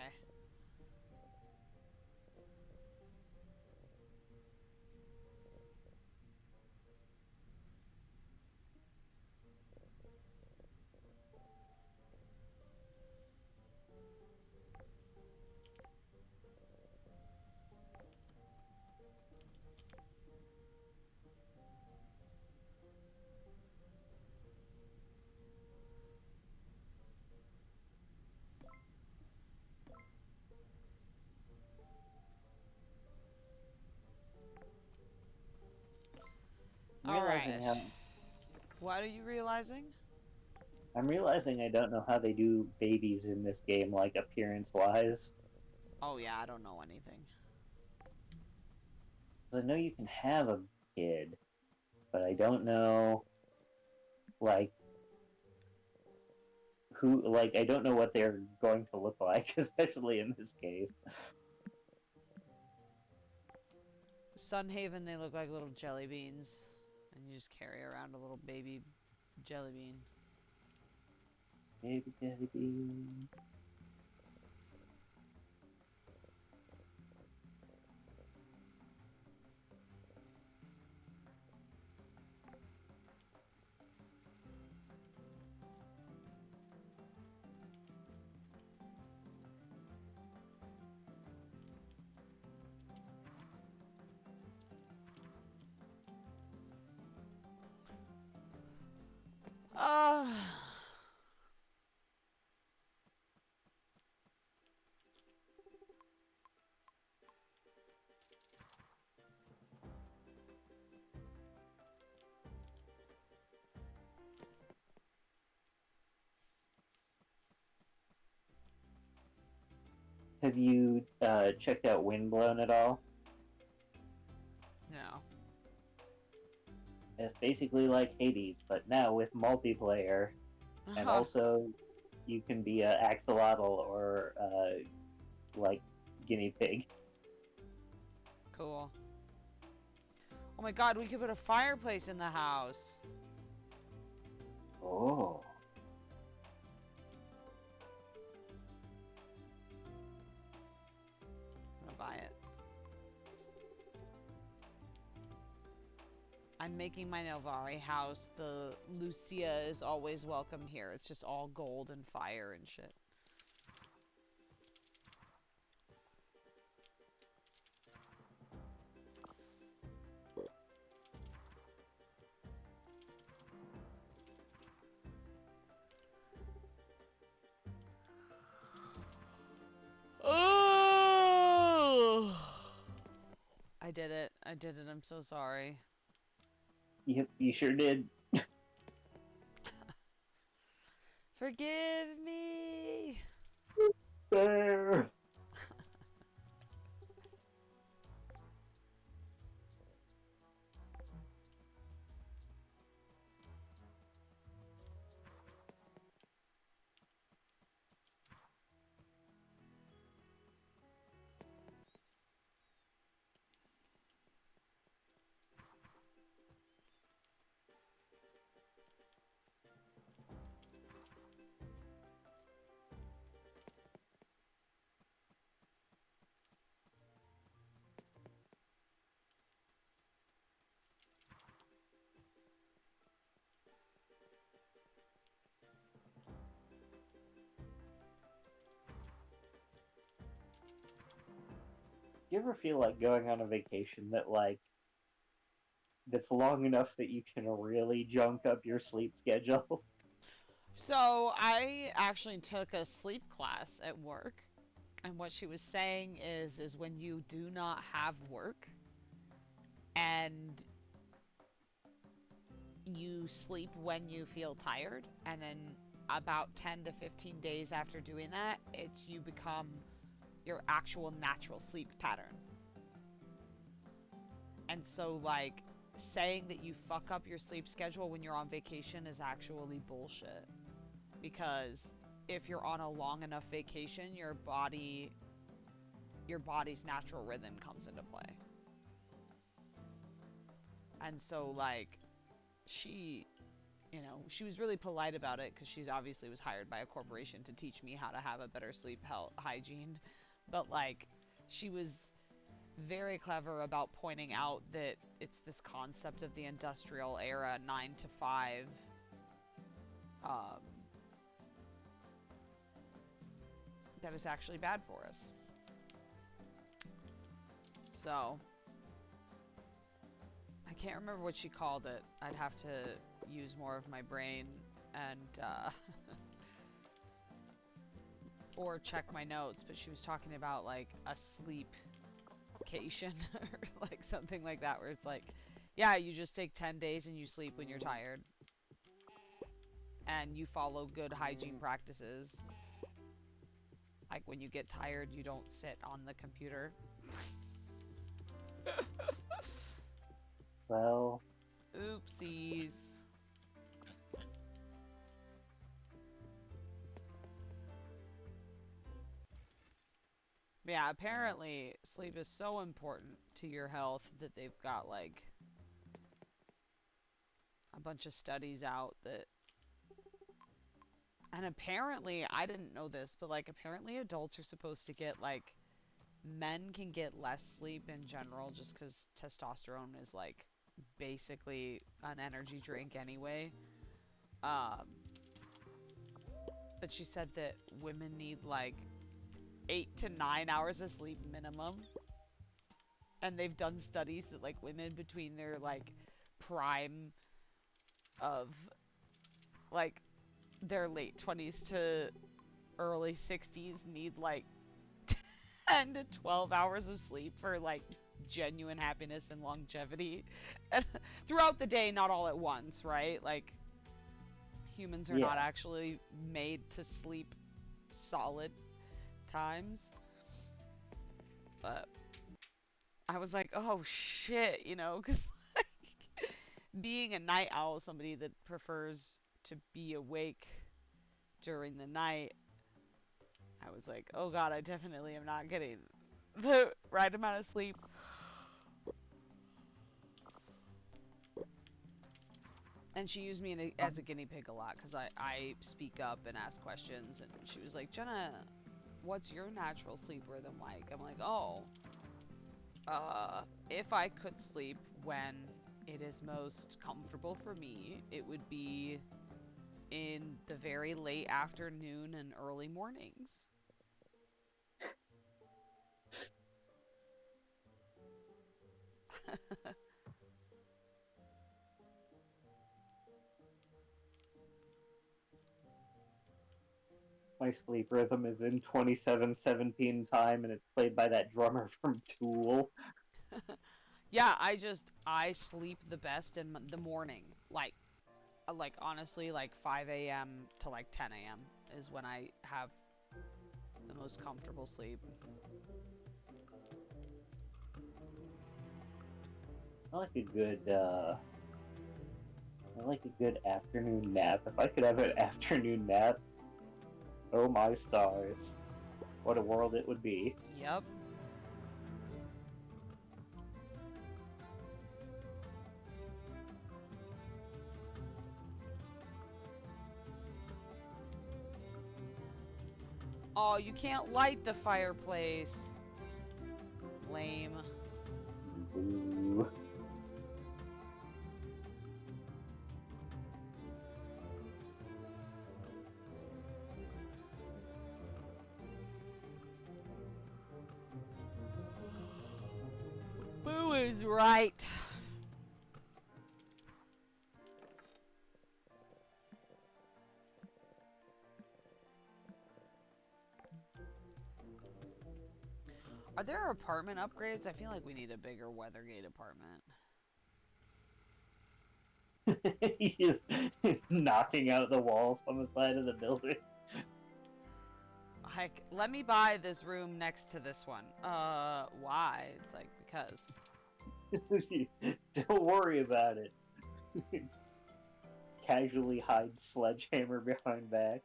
Speaker 1: I'm
Speaker 2: Alright.
Speaker 1: realizing how
Speaker 2: What are you realizing?
Speaker 1: I'm realizing I don't know how they do babies in this game, like appearance wise.
Speaker 2: Oh yeah, I don't know anything.
Speaker 1: Because I know you can have a kid, but I don't know, like, I don't know what they're going to look like, especially in this case.
Speaker 2: Sunhaven, they look like little jelly beans. And you just carry around a little baby jelly bean.
Speaker 1: Baby jelly bean.
Speaker 2: Ah.
Speaker 1: Have you checked out Windblown at all?
Speaker 2: No.
Speaker 1: It's basically like Hades, but now with multiplayer, and
Speaker 2: Uh-huh.
Speaker 1: also you can be a axolotl or like guinea pig.
Speaker 2: Cool. Oh my god, we could put a fireplace in the house.
Speaker 1: Oh,
Speaker 2: I'm gonna buy it. I'm making my Nelvari house. The Lucia is always welcome here. It's just all gold and fire and shit. Oh! I did it. I did it. I'm so sorry.
Speaker 1: yep, you sure did.
Speaker 2: Forgive me.
Speaker 1: There. You ever feel like going on a vacation that's long enough that you can really junk up your sleep schedule?
Speaker 2: So, I actually took a sleep class at work, and what she was saying is when you do not have work and you sleep when you feel tired, and then about 10 to 15 days after doing that, you become your actual natural sleep pattern. And so, like, saying that you fuck up your sleep schedule when you're on vacation is actually bullshit. Because if you're on a long enough vacation, your body's natural rhythm comes into play. And so, like, she, she was really polite about it because she's obviously was hired by a corporation to teach me how to have a better sleep health hygiene. But, like, she was very clever about pointing out that it's this concept of the industrial era 9 to 5 um, that is actually bad for us. So I can't remember what she called it. I'd have to use more of my brain and or check my notes, but she was talking about like a sleepcation or like something like that where it's like, yeah, you just take 10 days and you sleep when you're tired and you follow good hygiene practices. Like when you get tired, you don't sit on the computer.
Speaker 1: Well,
Speaker 2: Oopsies. Yeah, apparently sleep is so important to your health that they've got like a bunch of studies out that, and apparently I didn't know this, but like apparently adults are supposed to get like, men can get less sleep in general just cuz testosterone is like basically an energy drink anyway. Um but she said that women need like 8 to 9 hours of sleep minimum, and they've done studies that like women between their like prime of like their late 20s to early 60s need like 10 to 12 hours of sleep for like genuine happiness and longevity. And throughout the day, not all at once, right? Like humans are not
Speaker 1: yeah.
Speaker 2: actually made to sleep solid times. But I was like, oh shit, you know, because like, being a night owl, somebody that prefers to be awake during the night, I was like, oh god, I definitely am not getting the right amount of sleep. And she used me as a guinea pig a lot because I speak up and ask questions. And she was like, Jenna, what's your natural sleep rhythm like? I'm like, oh, if I could sleep when it is most comfortable for me, it would be in the very late afternoon and early mornings.
Speaker 1: My sleep rhythm is in 27:17 time, and it's played by that drummer from Tool.
Speaker 2: Yeah, I sleep the best in the morning. Like honestly, like 5 a.m. to like 10 a.m. is when I have the most comfortable sleep.
Speaker 1: I like a good I like a good afternoon nap. If I could have an afternoon nap, oh my stars, what a world it would be.
Speaker 2: Yep. Oh, you can't light the fireplace. Lame.
Speaker 1: Ooh.
Speaker 2: Boo is right. Are there apartment upgrades? I feel like we need a bigger Weathergate apartment.
Speaker 1: He's knocking out the walls on the side of the building.
Speaker 2: Heck, let me buy this room next to this one. Why? It's like, because.
Speaker 1: Don't worry about it. Casually hides sledgehammer behind back.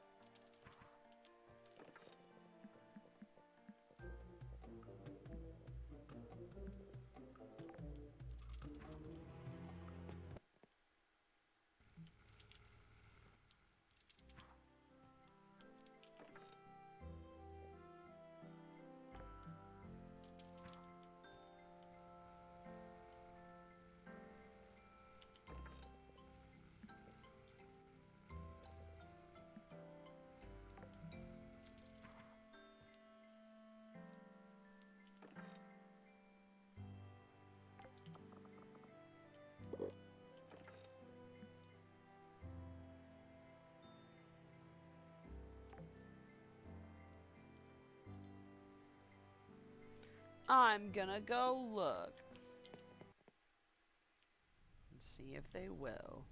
Speaker 2: I'm gonna go look. And see if they will.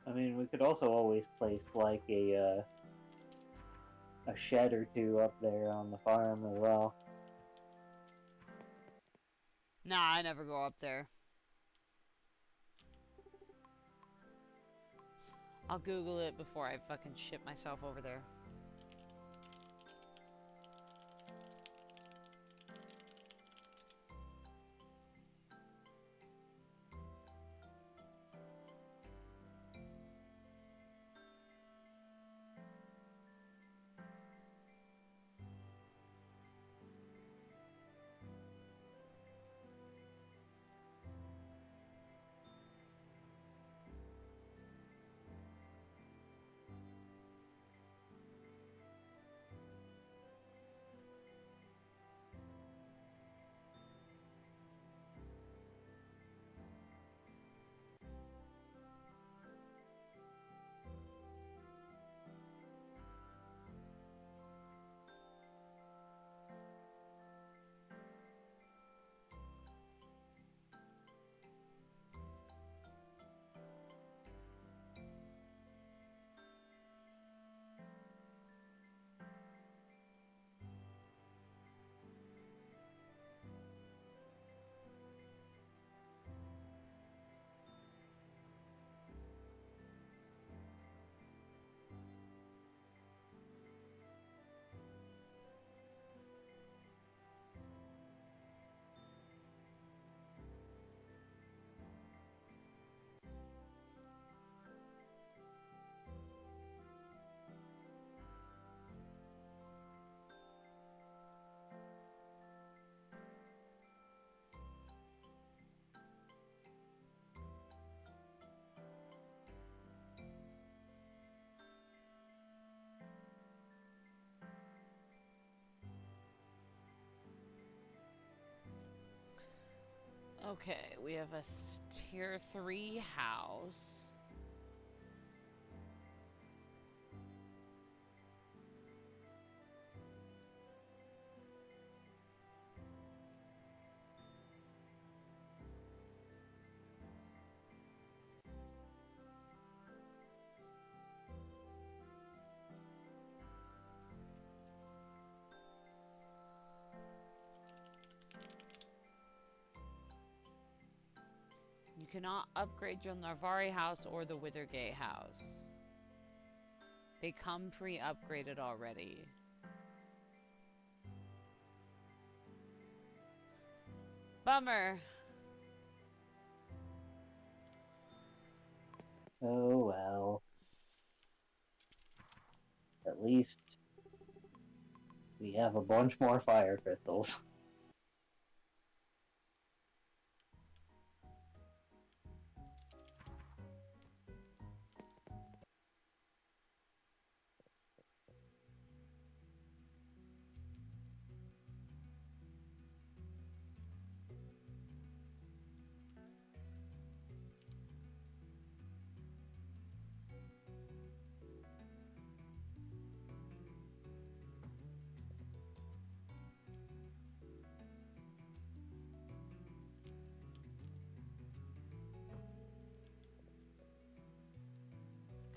Speaker 1: I mean, we could also always place like a shed or two up there on the farm as well.
Speaker 2: Nah, I never go up there. I'll Google it before I fucking ship myself over there. Okay, we have a tier 3 house. You cannot upgrade your Narvari house or the Withergate house. They come pre-upgraded already. Bummer.
Speaker 1: Oh well. At least we have a bunch more fire crystals.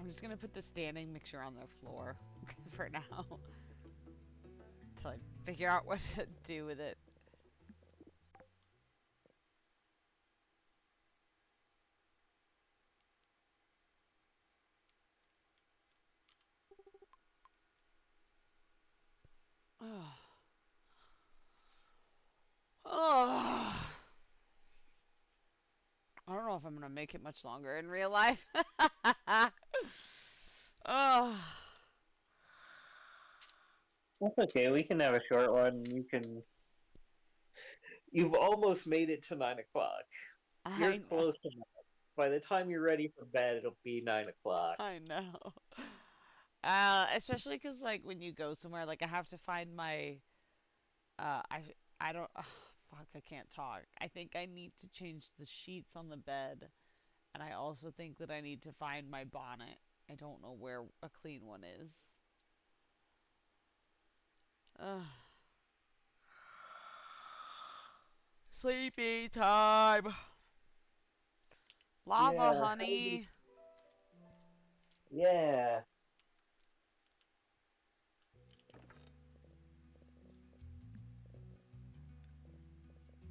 Speaker 2: I'm just gonna put the standing mixture on the floor for now. Until I figure out what to do with it. Oh. Oh. I don't know if I'm gonna make it much longer in real life. Oh.
Speaker 1: That's okay. We can have a short one. You can. You've almost made it to 9 o'clock. You're
Speaker 2: I know.
Speaker 1: close enough. By the time you're ready for bed, it'll be 9 o'clock.
Speaker 2: I know. Especially because like when you go somewhere, like I have to find my uh I I don't fuck, I can't talk. I think I need to change the sheets on the bed, and I also think that I need to find my bonnet. I don't know where a clean one is. Ugh. Sleepy time. Lava,
Speaker 1: Yeah.
Speaker 2: honey.
Speaker 1: Yeah.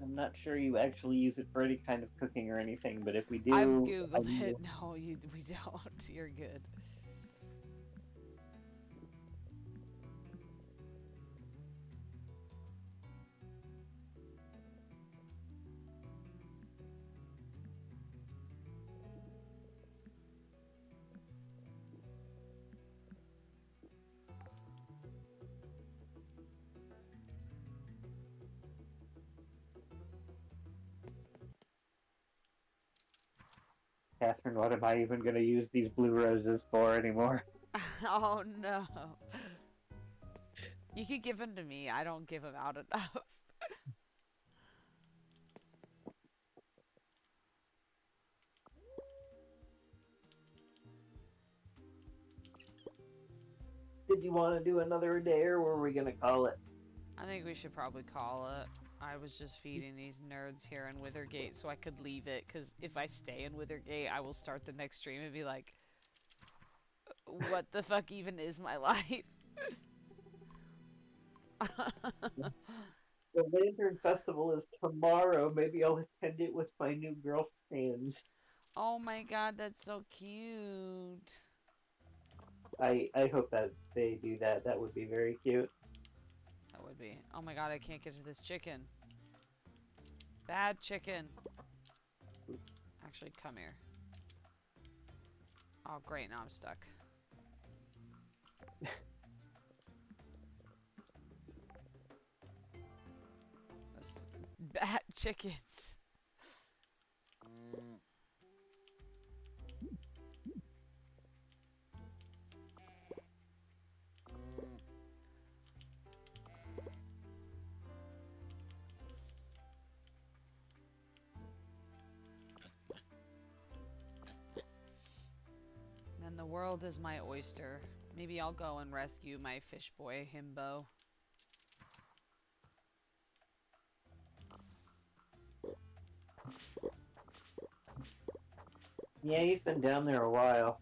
Speaker 1: I'm not sure you actually use it for any kind of cooking or anything, but if we
Speaker 2: I've
Speaker 1: do,
Speaker 2: googled it. No, we don't. You're good.
Speaker 1: Catherine, what am I even going to use these blue roses for anymore?
Speaker 2: Oh no. You could give them to me. I don't give them out enough.
Speaker 1: Did you want to do another day, or were we going to call it?
Speaker 2: I think we should probably call it. I was just feeding these nerds here in Withergate so I could leave it, because if I stay in Withergate, I will start the next stream and be like, what the fuck even is my life?
Speaker 1: The Lantern Festival is tomorrow. Maybe I'll attend it with my new girlfriend.
Speaker 2: Oh my god, that's so cute.
Speaker 1: I hope that they do that. That would be very cute.
Speaker 2: That would be. Oh my god, I can't get to this chicken. Bad chicken. Actually, come here. Oh great, now I'm stuck. This bad chickens. world is my oyster. Maybe I'll go and rescue my fish boy, Himbo.
Speaker 1: Yeah, he's been down there a while.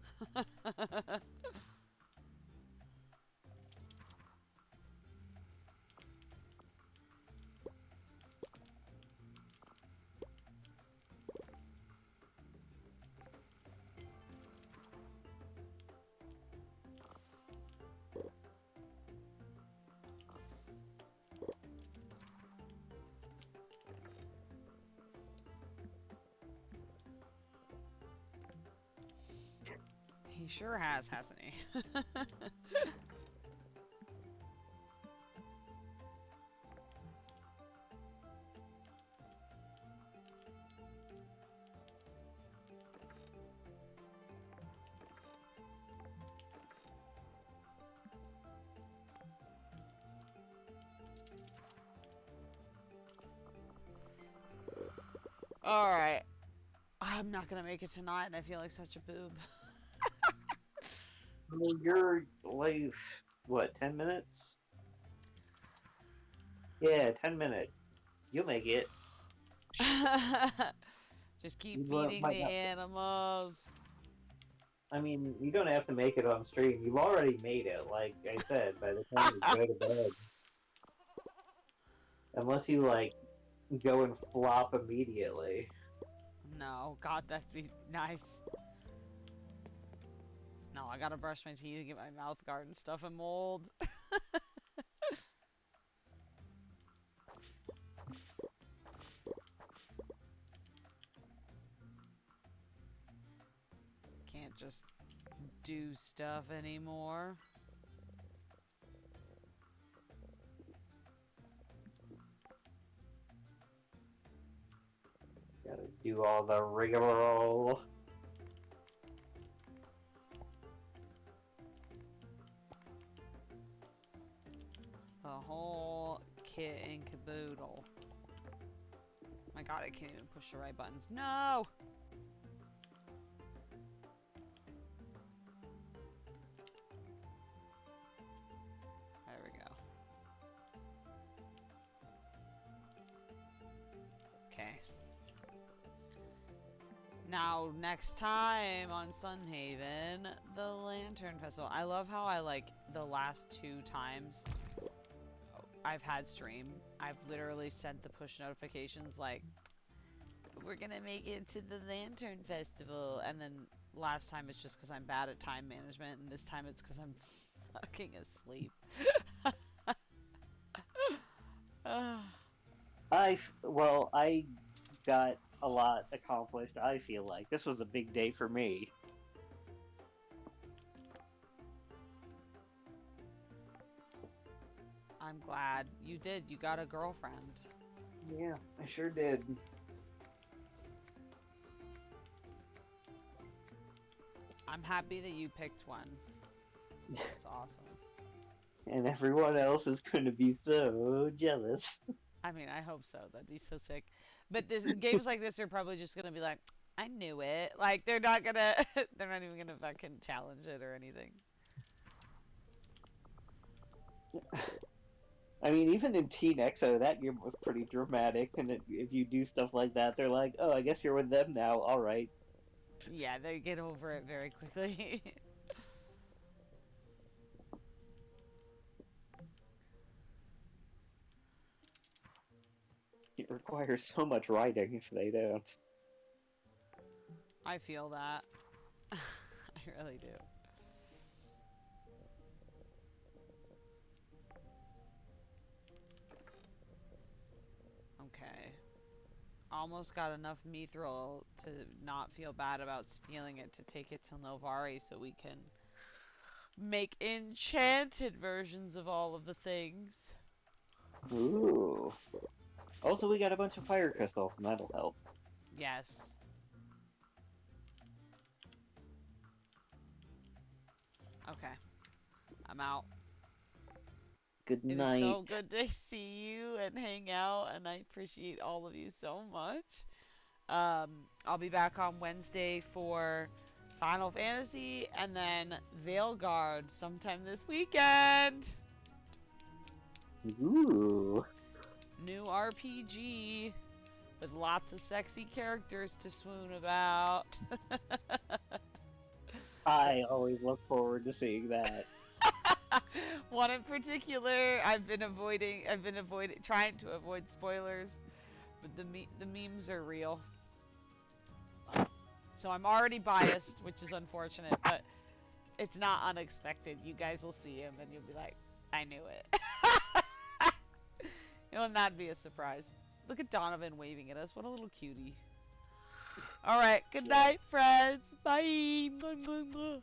Speaker 2: He sure has, hasn't he? Alright. I'm not gonna make it tonight and I feel like such a boob.
Speaker 1: I mean, you're like, what, 10 minutes? Yeah, 10 minutes. You'll make it.
Speaker 2: Just keep
Speaker 1: You
Speaker 2: feeding
Speaker 1: might
Speaker 2: the
Speaker 1: not.
Speaker 2: animals.
Speaker 1: I mean, you don't have to make it on stream. You've already made it, like I said, by the time you go to bed. Unless you, like, go and flop immediately.
Speaker 2: No, God, that'd be nice. No, I gotta brush my teeth and get my mouth guard and stuff and mold. Can't just do stuff anymore.
Speaker 1: Gotta do all the rigmarole.
Speaker 2: The whole kit and caboodle. My God, I can't even push the right buttons. No! There we go. Okay. Now, next time on Sunhaven, the Lantern Festival. I love how I, like, the last 2 times I've had stream, I've literally sent the push notifications like, we're gonna make it to the Lantern Festival, and then last time it's just because I'm bad at time management, and this time it's because I'm fucking asleep.
Speaker 1: Well, I got a lot accomplished, I feel like. This was a big day for me.
Speaker 2: I'm glad you did. You got a girlfriend.
Speaker 1: Yeah, I sure did.
Speaker 2: I'm happy that you picked one. That's awesome.
Speaker 1: And everyone else is going to be so jealous.
Speaker 2: I mean, I hope so. That'd be so sick. But this games like this are probably just gonna be like, I knew it. Like they're not gonna, they're not even gonna fucking challenge it or anything.
Speaker 1: I mean, even in Teen Exo, that game was pretty dramatic, and if you do stuff like that, they're like, oh, I guess you're with them now, alright.
Speaker 2: Yeah, they get over it very quickly.
Speaker 1: It requires so much writing if they don't.
Speaker 2: I feel that. I really do. Okay. Almost got enough mithril to not feel bad about stealing it to take it to Novari so we can make enchanted versions of all of the things.
Speaker 1: Ooh. Also, we got a bunch of fire crystals, and that'll help.
Speaker 2: Yes. Okay. I'm out.
Speaker 1: Good
Speaker 2: It was
Speaker 1: night.
Speaker 2: so good to see you and hang out, and I appreciate all of you so much. I'll be back on Wednesday for Final Fantasy, and then Veilguard sometime this weekend.
Speaker 1: Ooh.
Speaker 2: New RPG with lots of sexy characters to swoon about.
Speaker 1: I always look forward to seeing that.
Speaker 2: One in particular, I've been trying to avoid spoilers, but the memes are real. So I'm already biased, which is unfortunate, but it's not unexpected. You guys will see him and you'll be like, I knew it. It will not be a surprise. Look at Donovan waving at us. What a little cutie. Alright, good night, friends. Bye. Mwah, mwah, mwah.